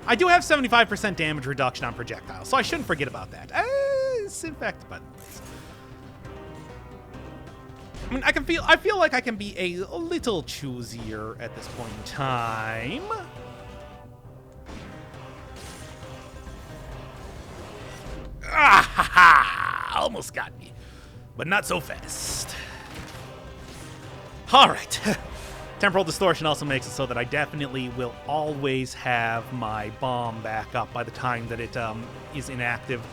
I do have 75% damage reduction on projectiles, so I shouldn't forget about that. It's infect buttons. I mean, I feel like I can be a little choosier at this point in time. Ah ha ha! Almost got me, but not so fast. All right. Temporal distortion also makes it so that I definitely will always have my bomb back up by the time that it is inactive.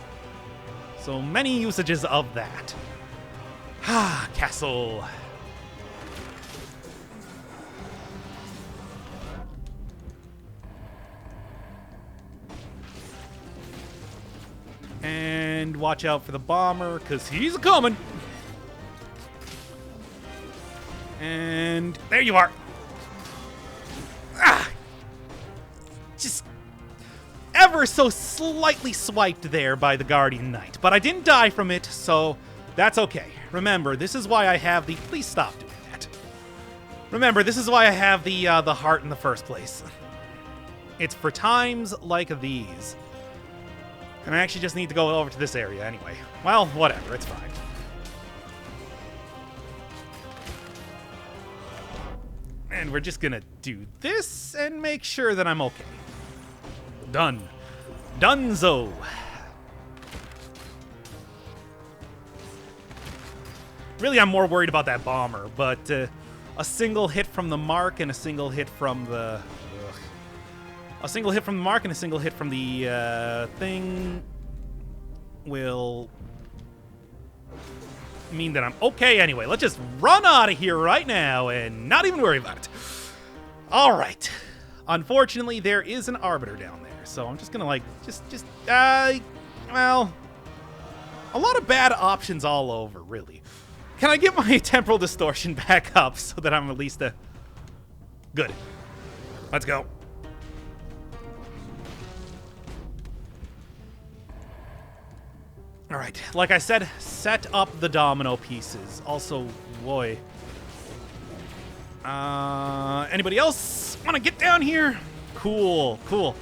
So many usages of that. Ah, castle. And watch out for the bomber, because he's a-coming. And there you are. Ah! Just ever so slightly swiped there by the Guardian Knight. But I didn't die from it, so that's okay. Remember, this is why I have the... Please stop doing that. Remember, this is why I have the heart in the first place. It's for times like these. And I actually just need to go over to this area anyway. Well, whatever, it's fine. And we're just gonna do this and make sure that I'm okay. Done. Dunzo. Really, I'm more worried about that bomber, but a single hit from the mark and a single hit from the... A single hit from the mark and a single hit from the thing will mean that I'm okay anyway. Let's just run out of here right now and not even worry about it. All right. Unfortunately, there is an Arbiter down there, so I'm just gonna like, well, a lot of bad options all over, really. Can I get my temporal distortion back up so that I'm at least good? Let's go. All right, like I said, set up the domino pieces. Also, boy. Anybody else want to get down here? Cool, cool.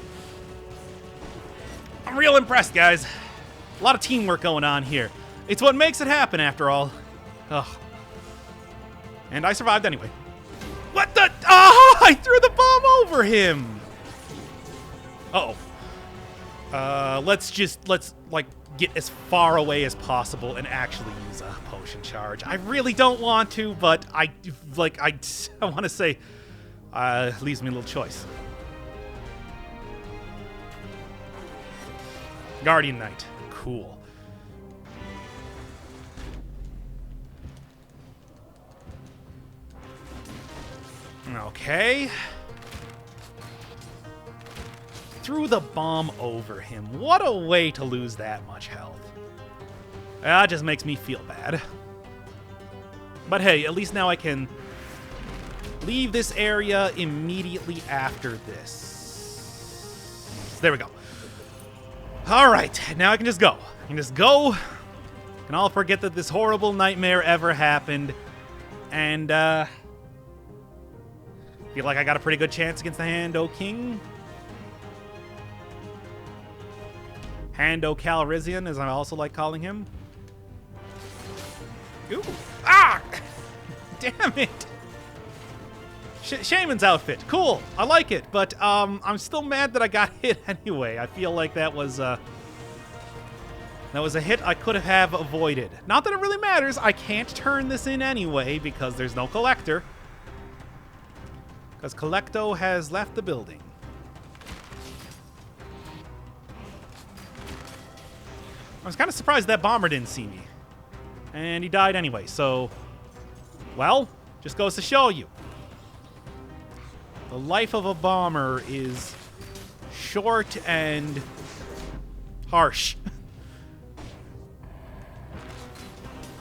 I'm real impressed, guys. A lot of teamwork going on here. It's what makes it happen, after all. Ugh. And I survived anyway. What the? Oh, I threw the bomb over him. Uh-oh. Let's like get as far away as possible and actually use a potion charge. I really don't want to, but I want to say, leaves me a little choice. Guardian Knight. Cool. Okay. Threw the bomb over him. What a way to lose that much health. That just makes me feel bad. But hey, at least now I can leave this area immediately after this. There we go. All right, now I can just go. I can just go, and I'll forget that this horrible nightmare ever happened. And, feel like I got a pretty good chance against the Hando King. Hando Calrissian, as I also like calling him. Ooh. Ah! Damn it! Shaman's outfit. Cool. I like it, but I'm still mad that I got hit anyway. I feel like that was a hit I could have avoided. Not that it really matters. I can't turn this in anyway because there's no collector. Because Collecto has left the building. I was kind of surprised that bomber didn't see me. And he died anyway, so... Well, just goes to show you. The life of a bomber is short and harsh.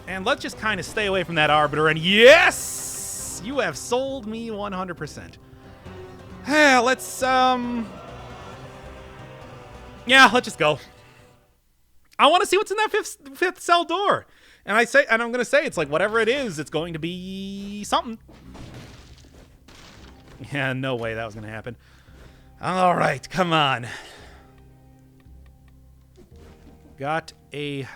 And let's just kind of stay away from that Arbiter, and yes! You have sold me 100%. Let's, yeah, let's just go. I want to see what's in that fifth cell door. And I'm going to say, it's like, whatever it is, it's going to be something. Yeah, no way that was going to happen. All right, come on. Got a...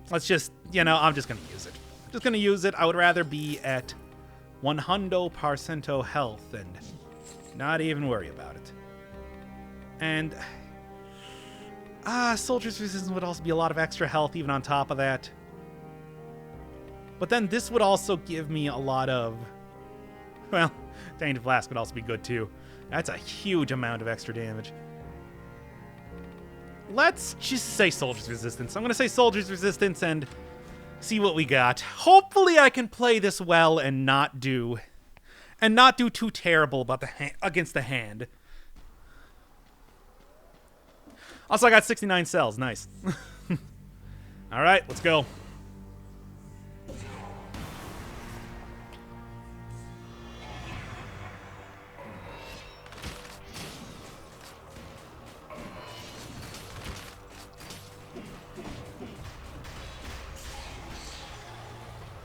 Let's just, I'm just going to use it. Just going to use it. I would rather be at 100% health and not even worry about it. And... Soldier's Resistance would also be a lot of extra health even on top of that. But then this would also give me a lot of... Well, Tainted Flask would also be good too. That's a huge amount of extra damage. Let's just say Soldier's Resistance. I'm going to say Soldier's Resistance and see what we got. Hopefully I can play this well and not do too terrible about against the hand. Also, I got 69 cells. Nice. All right, let's go.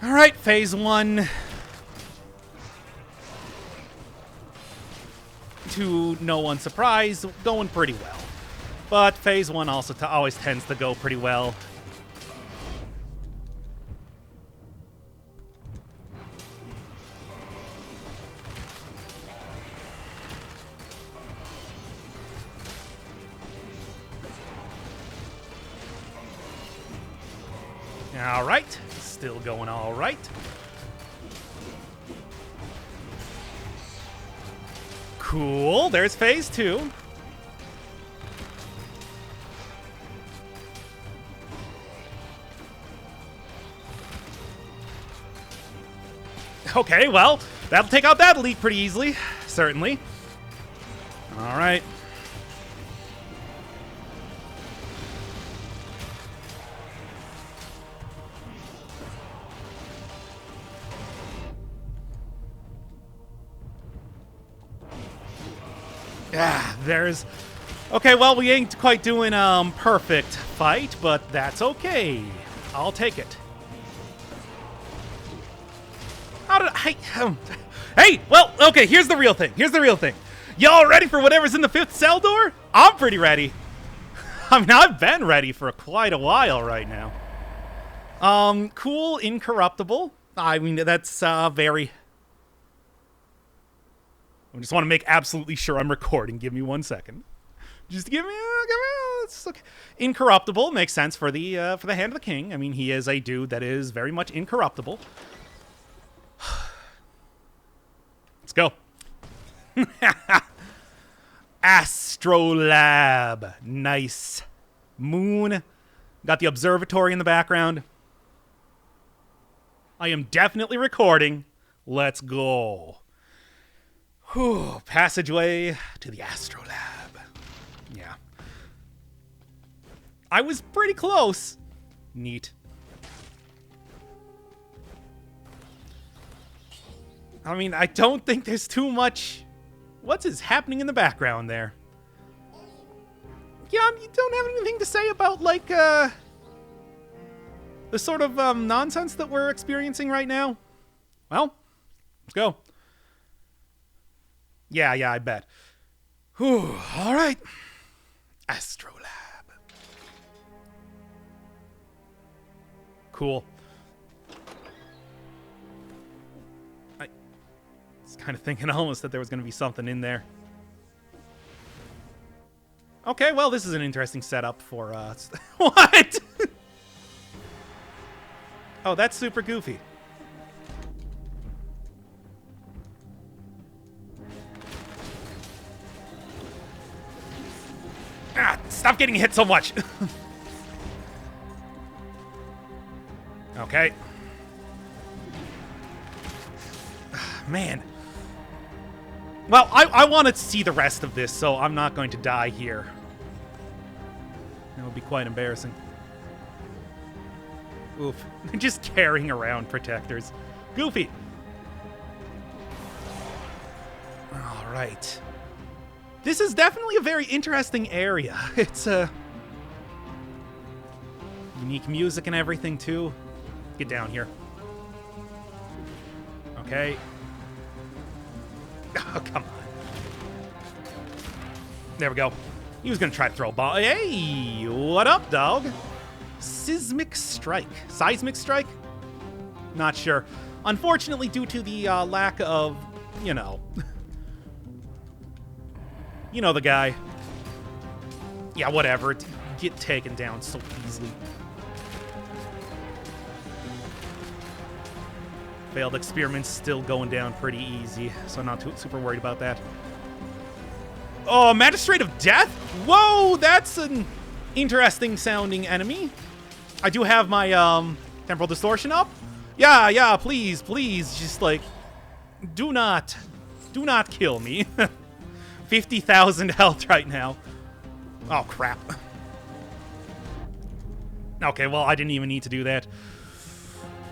All right, phase 1. To no one's surprise, going pretty well. But phase 1 also always tends to go pretty well. All right. Still going all right. Cool. There's phase 2. Okay, well, that'll take out that elite pretty easily. Certainly. All right. Ah, there's... Okay, well, we ain't quite doing perfect fight, but that's okay. I'll take it. How did I... Hey, well, okay, here's the real thing. Y'all ready for whatever's in the fifth cell door? I'm pretty ready. I mean, I've been ready for quite a while right now. Cool, incorruptible. I mean, that's, very... I just want to make absolutely sure I'm recording. Give me 1 second. Just give me it's okay. Incorruptible makes sense for the Hand of the King. I mean, he is a dude that is very much incorruptible. Let's go. Astrolab. Nice. Moon. Got the observatory in the background. I am definitely recording. Let's go. Whew. Passageway to the Astrolab. Yeah. I was pretty close. Neat. I mean, I don't think there's too much... What is happening in the background there? Yeah, you don't have anything to say about, like, the sort of, nonsense that we're experiencing right now? Well, let's go. Yeah, I bet. Whew, all right. Astrolab. Cool. I was kind of thinking almost that there was going to be something in there. Okay, well, this is an interesting setup for, what? Oh, that's super goofy. Ah, stop getting hit so much. Okay. Man. Well, I want to see the rest of this, so I'm not going to die here. That would be quite embarrassing. Oof. Just carrying around protectors. Goofy. All right. This is definitely a very interesting area. It's unique music and everything, too. Get down here. Okay. Oh, come on. There we go. He was going to try to throw a ball. Hey, what up, dog? Seismic strike. Seismic strike? Not sure. Unfortunately, due to the lack of, you know... You know the guy. Yeah, whatever. Get taken down so easily. Failed experiments still going down pretty easy, so I'm not super worried about that. Oh, Magistrate of Death? Whoa, that's an interesting sounding enemy. I do have my temporal distortion up. Yeah, please, just like, do not kill me. 50,000 health right now. Oh, crap. Okay, well, I didn't even need to do that.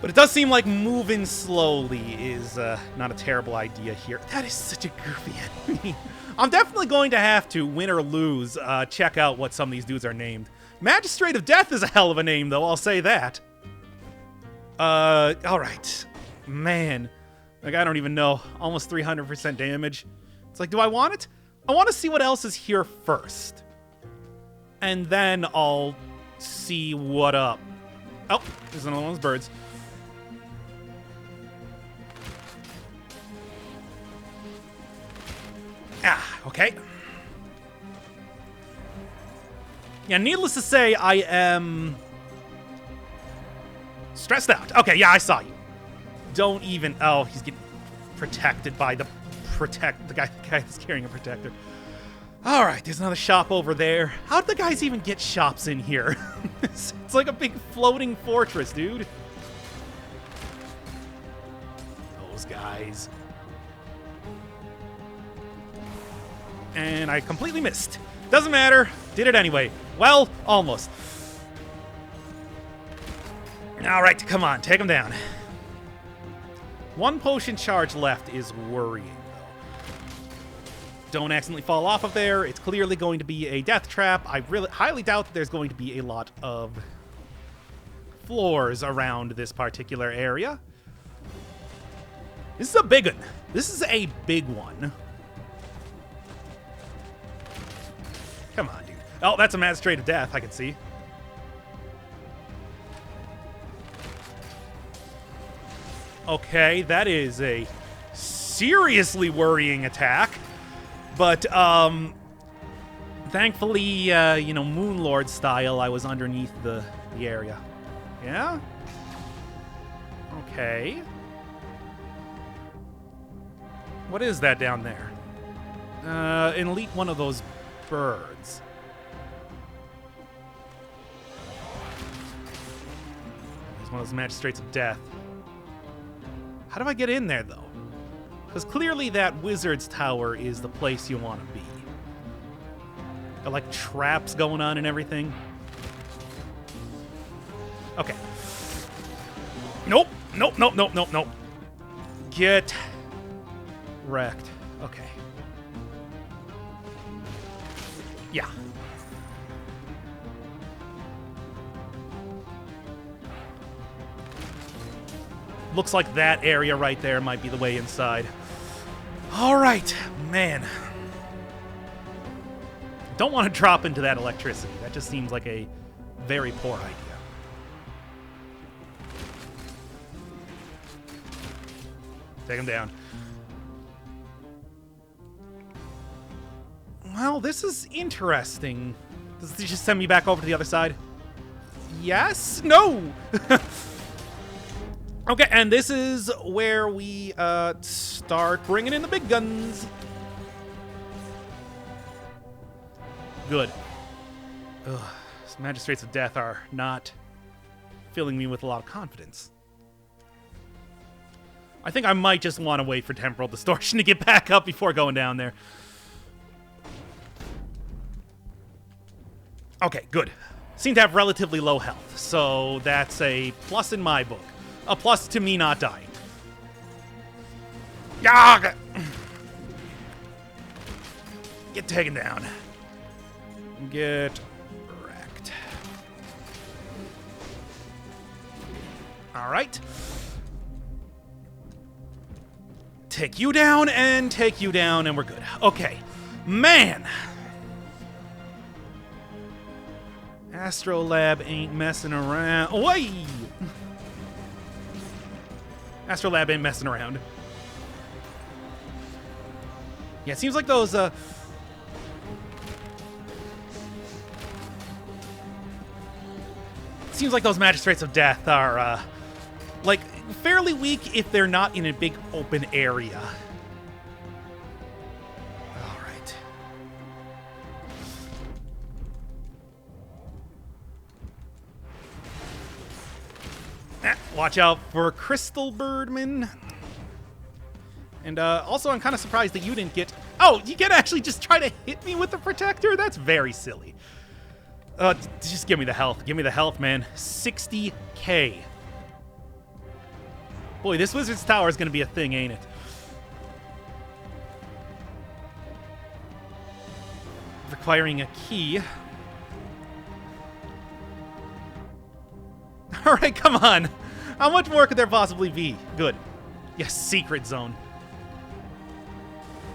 But it does seem like moving slowly is not a terrible idea here. That is such a goofy enemy. I'm definitely going to have to, win or lose, check out what some of these dudes are named. Magistrate of Death is a hell of a name, though, I'll say that. Alright. Man. Like, I don't even know. Almost 300% damage. It's like, do I want it? I want to see what else is here first. And then I'll see what up. Oh, there's another one of those birds. Ah, okay. Yeah, needless to say, I am stressed out. Okay, yeah, I saw you. Don't even... Oh, he's getting protected by the guy that's carrying a protector. All right, there's another shop over there. How'd the guys even get shops in here? It's like a big floating fortress, dude. Those guys. And I completely missed. Doesn't matter. Did it anyway. Well, almost. All right, come on. Take him down. One potion charge left is worrying, though. Don't accidentally fall off of there. It's clearly going to be a death trap. I really highly doubt that there's going to be a lot of floors around this particular area. This is a big one. This is a big one. Come on, dude. Oh, that's a magistrate of death, I can see. Okay, that is a seriously worrying attack. But, thankfully, you know, Moonlord style, I was underneath the area. Yeah? Okay. What is that down there? Elite one of those birds. He's one of those magistrates of death. How do I get in there, though? Because clearly that wizard's tower is the place you want to be. Got, like, traps going on and everything. Okay. Nope. Nope, nope, nope, nope, nope. Get wrecked. Okay. Yeah. Looks like that area right there might be the way inside. All right, man. Don't want to drop into that electricity. That just seems like a very poor idea. Take him down. Well, this is interesting. Does he just send me back over to the other side? Yes? No! Okay, and this is where we start bringing in the big guns. Good. Ugh, these magistrates of death are not filling me with a lot of confidence. I think I might just want to wait for temporal distortion to get back up before going down there. Okay, good. Seem to have relatively low health, so that's a plus in my book. A plus to me not dying. Ah! Get taken down. Get wrecked. All right. Take you down, and we're good. Okay. Man! Astrolab ain't messing around. Oi! Astrolab ain't messing around. Yeah, it seems like those, magistrates of death are, like, fairly weak if they're not in a big open area. All right. Watch out for Crystal Birdman. And also, I'm kind of surprised that you didn't get... Oh, you can actually just try to hit me with the protector? That's very silly. Just give me the health. Give me the health, man. 60k. Boy, this wizard's tower is going to be a thing, ain't it? Requiring a key. All right, come on. How much more could there possibly be? Good. Yes, secret zone.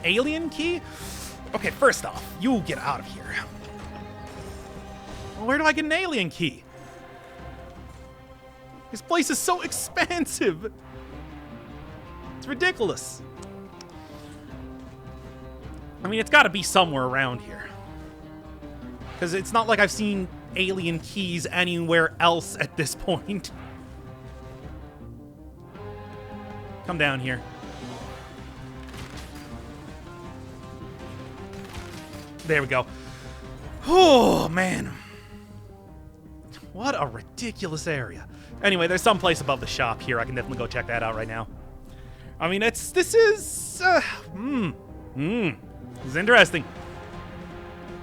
Alien key? Okay, first off, you get out of here. Well, where do I get an alien key? This place is so expansive. It's ridiculous. I mean, it's got to be somewhere around here. Because it's not like I've seen alien keys anywhere else at this point. Come down here. There we go. Oh, man. What a ridiculous area. Anyway, there's some place above the shop here. I can definitely go check that out right now. I mean, this is... this is interesting.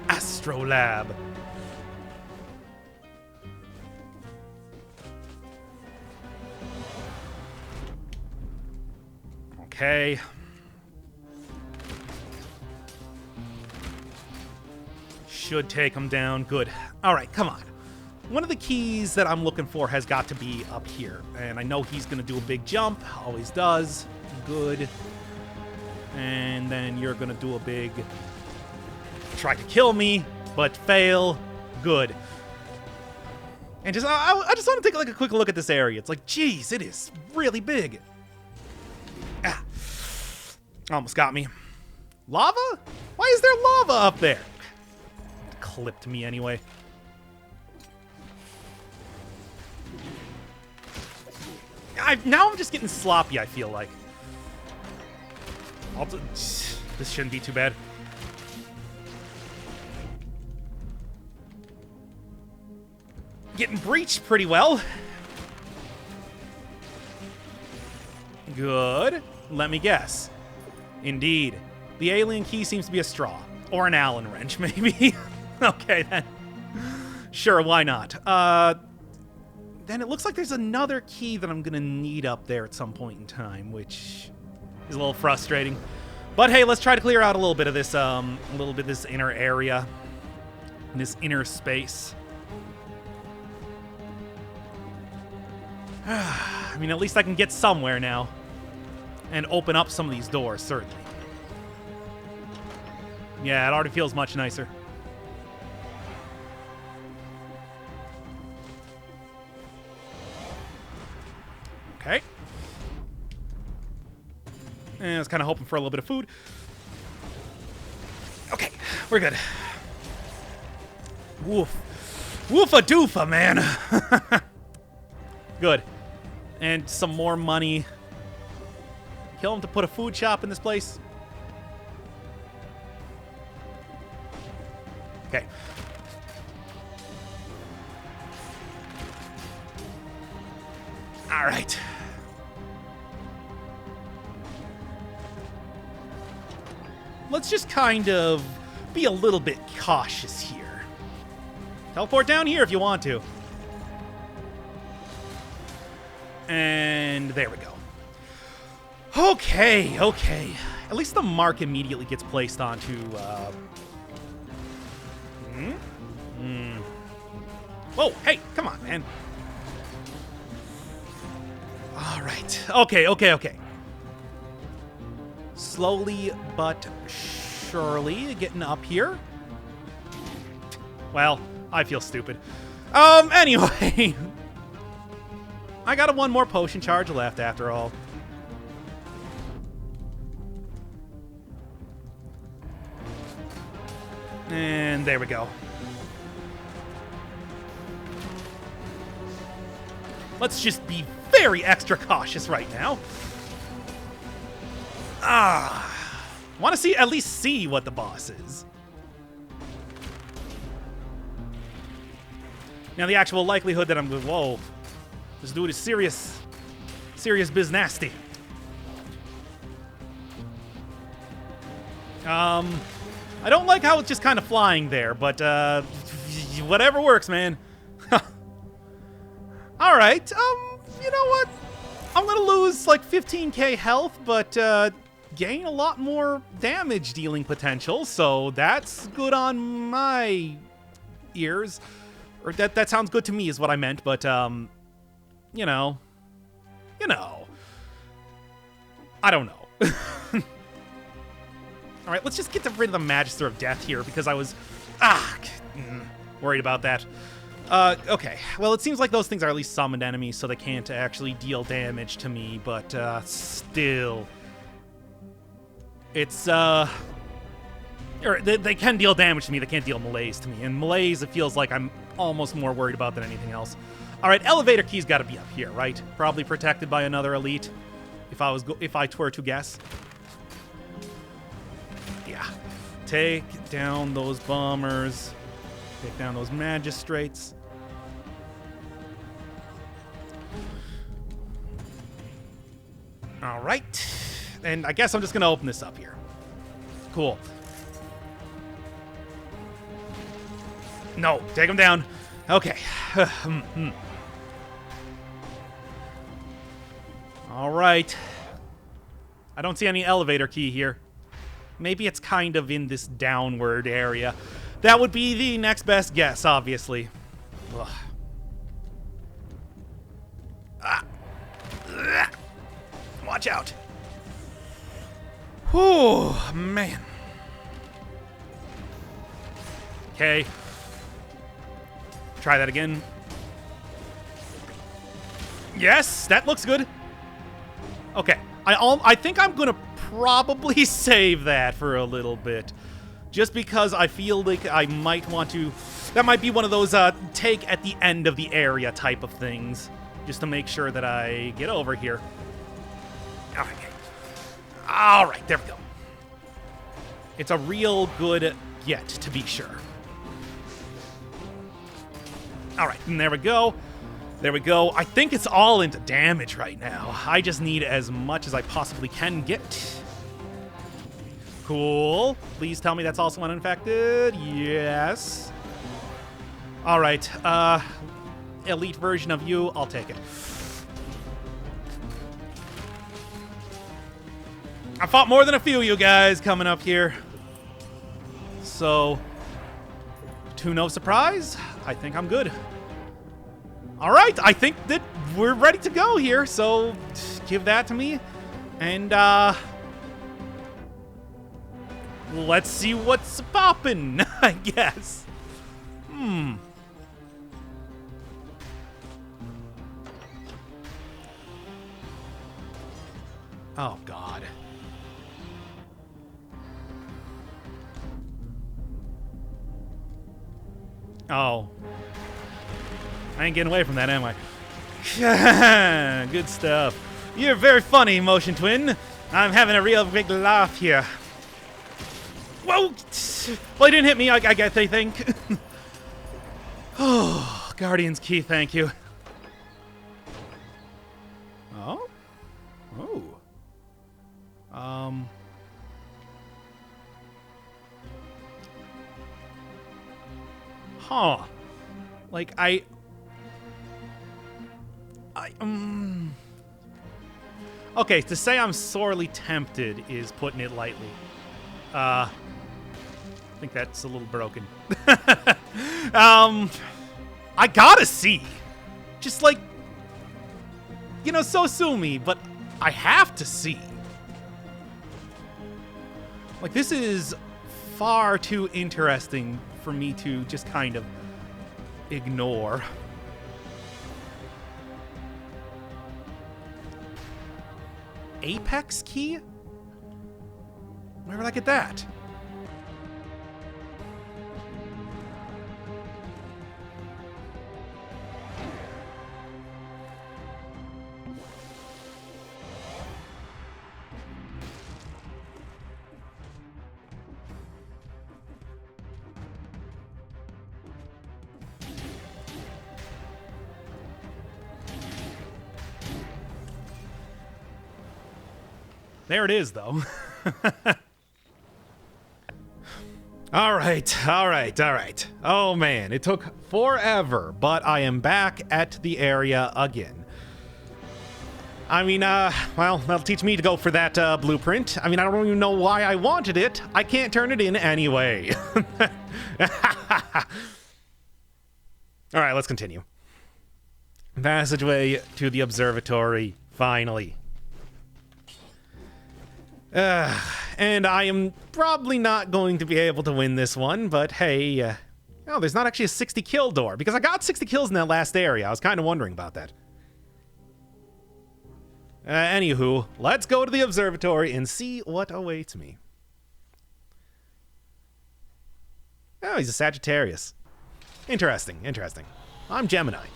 Astrolab. Okay. Should take him down. Good. All right, come on. One of the keys that I'm looking for has got to be up here. And I know he's going to do a big jump. Always does. Good. And then you're going to do a big... Try to kill me. but fail, good. And just, I just want to take like a quick look at this area. It's like, geez, it is really big. Ah, almost got me. Lava? Why is there lava up there? Clipped me anyway. Now I'm just getting sloppy, I feel like. This shouldn't be too bad. Getting breached pretty well. Good. Let me guess. Indeed. The alien key seems to be a straw. Or an Allen wrench, maybe. Okay, then. Sure, why not? Then it looks like there's another key that I'm gonna need up there at some point in time, which is a little frustrating. But hey, let's try to clear out a little bit of this inner area, this inner space. I mean, at least I can get somewhere now and open up some of these doors, certainly. Yeah, it already feels much nicer. Okay. And I was kind of hoping for a little bit of food. Okay, we're good. Woof. Woofa-doofa, man. Good. And some more money. Kill him to put a food shop in this place. Okay. All right. Let's just kind of be a little bit cautious here. Teleport down here if you want to. And there we go. Okay, okay. At least the mark immediately gets placed onto, Whoa, hey, come on, man. All right. Okay, okay, okay. Slowly but surely getting up here. Well, I feel stupid. Anyway. I got one more potion charge left after all. And there we go. Let's just be very extra cautious right now. Want to at least see what the boss is. Now the actual likelihood that I'm going, whoa, this dude is serious businessy. I don't like how it's just kind of flying there, but whatever works, man. All right, you know what? I'm gonna lose like 15k health, but gain a lot more damage dealing potential, so that's good on my ears. Or that sounds good to me is what I meant, but you know. I don't know. All right, let's just get rid of the Magister of Death here because I was worried about that. Okay, well, it seems like those things are at least summoned enemies, so they can't actually deal damage to me, but still. It's, or they can deal damage to me, they can't deal malaise to me, and malaise, it feels like I'm almost more worried about than anything else. All right, elevator key's got to be up here, right? Probably protected by another elite, if I were to guess. Yeah. Take down those bombers. Take down those magistrates. All right. And I guess I'm just going to open this up here. Cool. No, take them down. Okay. All right. I don't see any elevator key here. Maybe it's kind of in this downward area. That would be the next best guess, obviously. Ugh. Watch out. Whew, man. Okay. Try that again. Yes, that looks good. Okay. I think I'm going to probably save that for a little bit. Just because I feel like I might want to... That might be one of those take at the end of the area type of things. Just to make sure that I get over here. Okay. All right, there we go. It's a real good get, to be sure. All right, and there we go. There we go. I think it's all into damage right now. I just need as much as I possibly can get. Cool. Please tell me that's also uninfected. Yes. All right. Elite version of you. I'll take it. I fought more than a few of you guys coming up here. So, to no surprise, I think I'm good. All right, I think that we're ready to go here, so give that to me. And, let's see what's poppin', I guess. Oh, God. Oh. I ain't getting away from that, am I? Good stuff. You're very funny, Motion Twin. I'm having a real big laugh here. Whoa! Well, he didn't hit me, I guess they think. Oh, Guardian's Key, thank you. Oh? Oh. Huh. Like, Okay, to say I'm sorely tempted is putting it lightly. I think that's a little broken. I gotta see. Just like, you know, so sue me, but I have to see. Like, this is far too interesting for me to just kind of ignore. Apex key? Where would I get that? There it is, though. All right. Oh, man, it took forever, but I am back at the area again. I mean, well, that'll teach me to go for that blueprint. I mean, I don't even know why I wanted it. I can't turn it in anyway. All right, let's continue. Passageway to the observatory, finally. And I am probably not going to be able to win this one, but hey, oh, there's not actually a 60 kill door, because I got 60 kills in that last area. I was kind of wondering about that. Anywho, let's go to the observatory and see what awaits me. Oh, he's a Sagittarius. Interesting. I'm Gemini.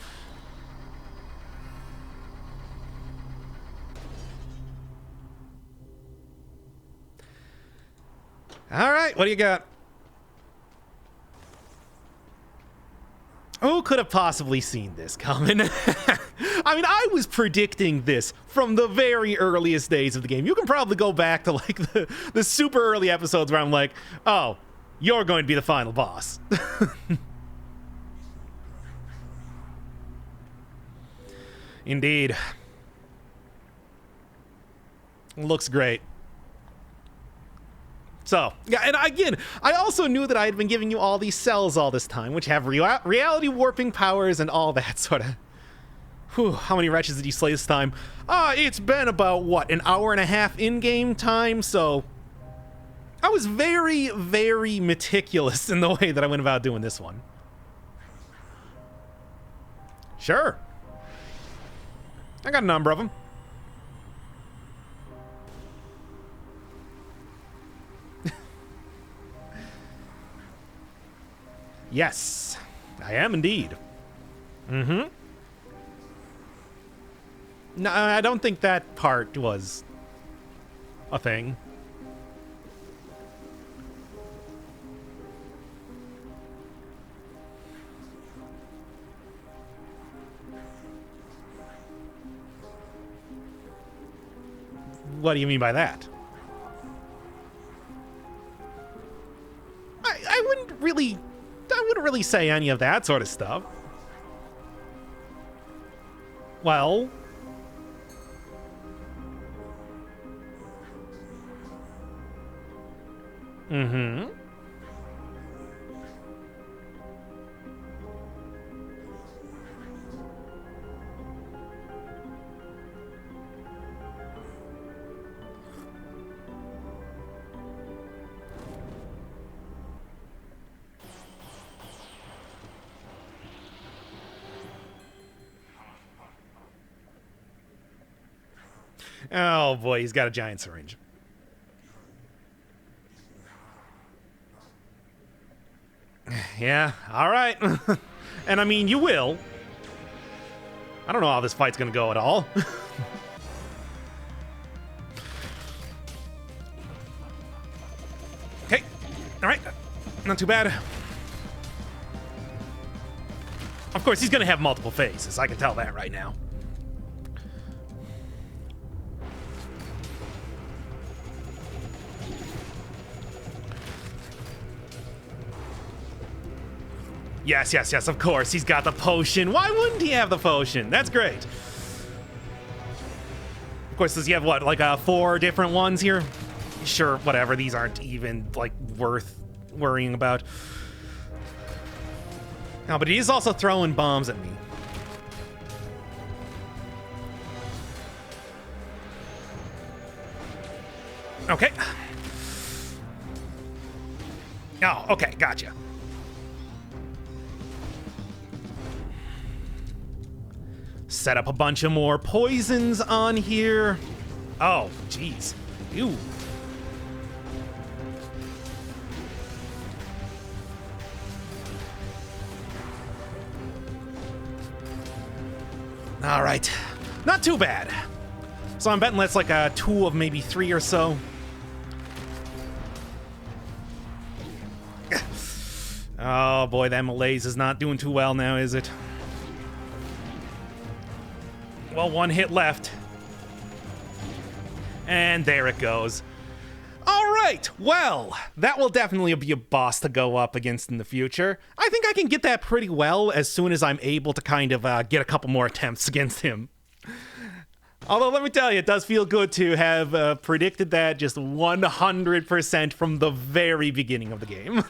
All right, what do you got? Who could have possibly seen this coming? I mean, I was predicting this from the very earliest days of the game. You can probably go back to like the super early episodes where I'm like, oh, you're going to be the final boss. Indeed. Looks great. So, yeah, and again, I also knew that I had been giving you all these cells all this time, which have reality warping powers and all that sort of... Whew, how many wretches did you slay this time? It's been about, what, an hour and a half in-game time, so... I was very, very meticulous in the way that I went about doing this one. Sure. I got a number of them. Yes, I am indeed. Mm-hmm. No, I don't think that part was a thing. What do you mean by that? I wouldn't really say any of that sort of stuff. Well, mm-hmm. Oh boy, he's got a giant syringe. Yeah, all right. And I mean, you will. I don't know how this fight's gonna go at all. Okay, all right, not too bad. Of course, he's gonna have multiple phases. I can tell that right now. Yes, yes, yes, of course. He's got the potion. Why wouldn't he have the potion? That's great. Of course, does he have, what, like 4 different ones here? Sure, whatever. These aren't even, like, worth worrying about. No, but he's also throwing bombs at me. Okay. Oh, okay, gotcha. Set up a bunch of more poisons on here. Oh, jeez. Ew. All right. Not too bad. So I'm betting that's like a 2 of maybe 3 or so. Oh boy, that malaise is not doing too well now, is it? Well, 1 hit left. And there it goes. All right, well, that will definitely be a boss to go up against in the future. I think I can get that pretty well as soon as I'm able to kind of get a couple more attempts against him. Although, let me tell you, it does feel good to have predicted that just 100% from the very beginning of the game.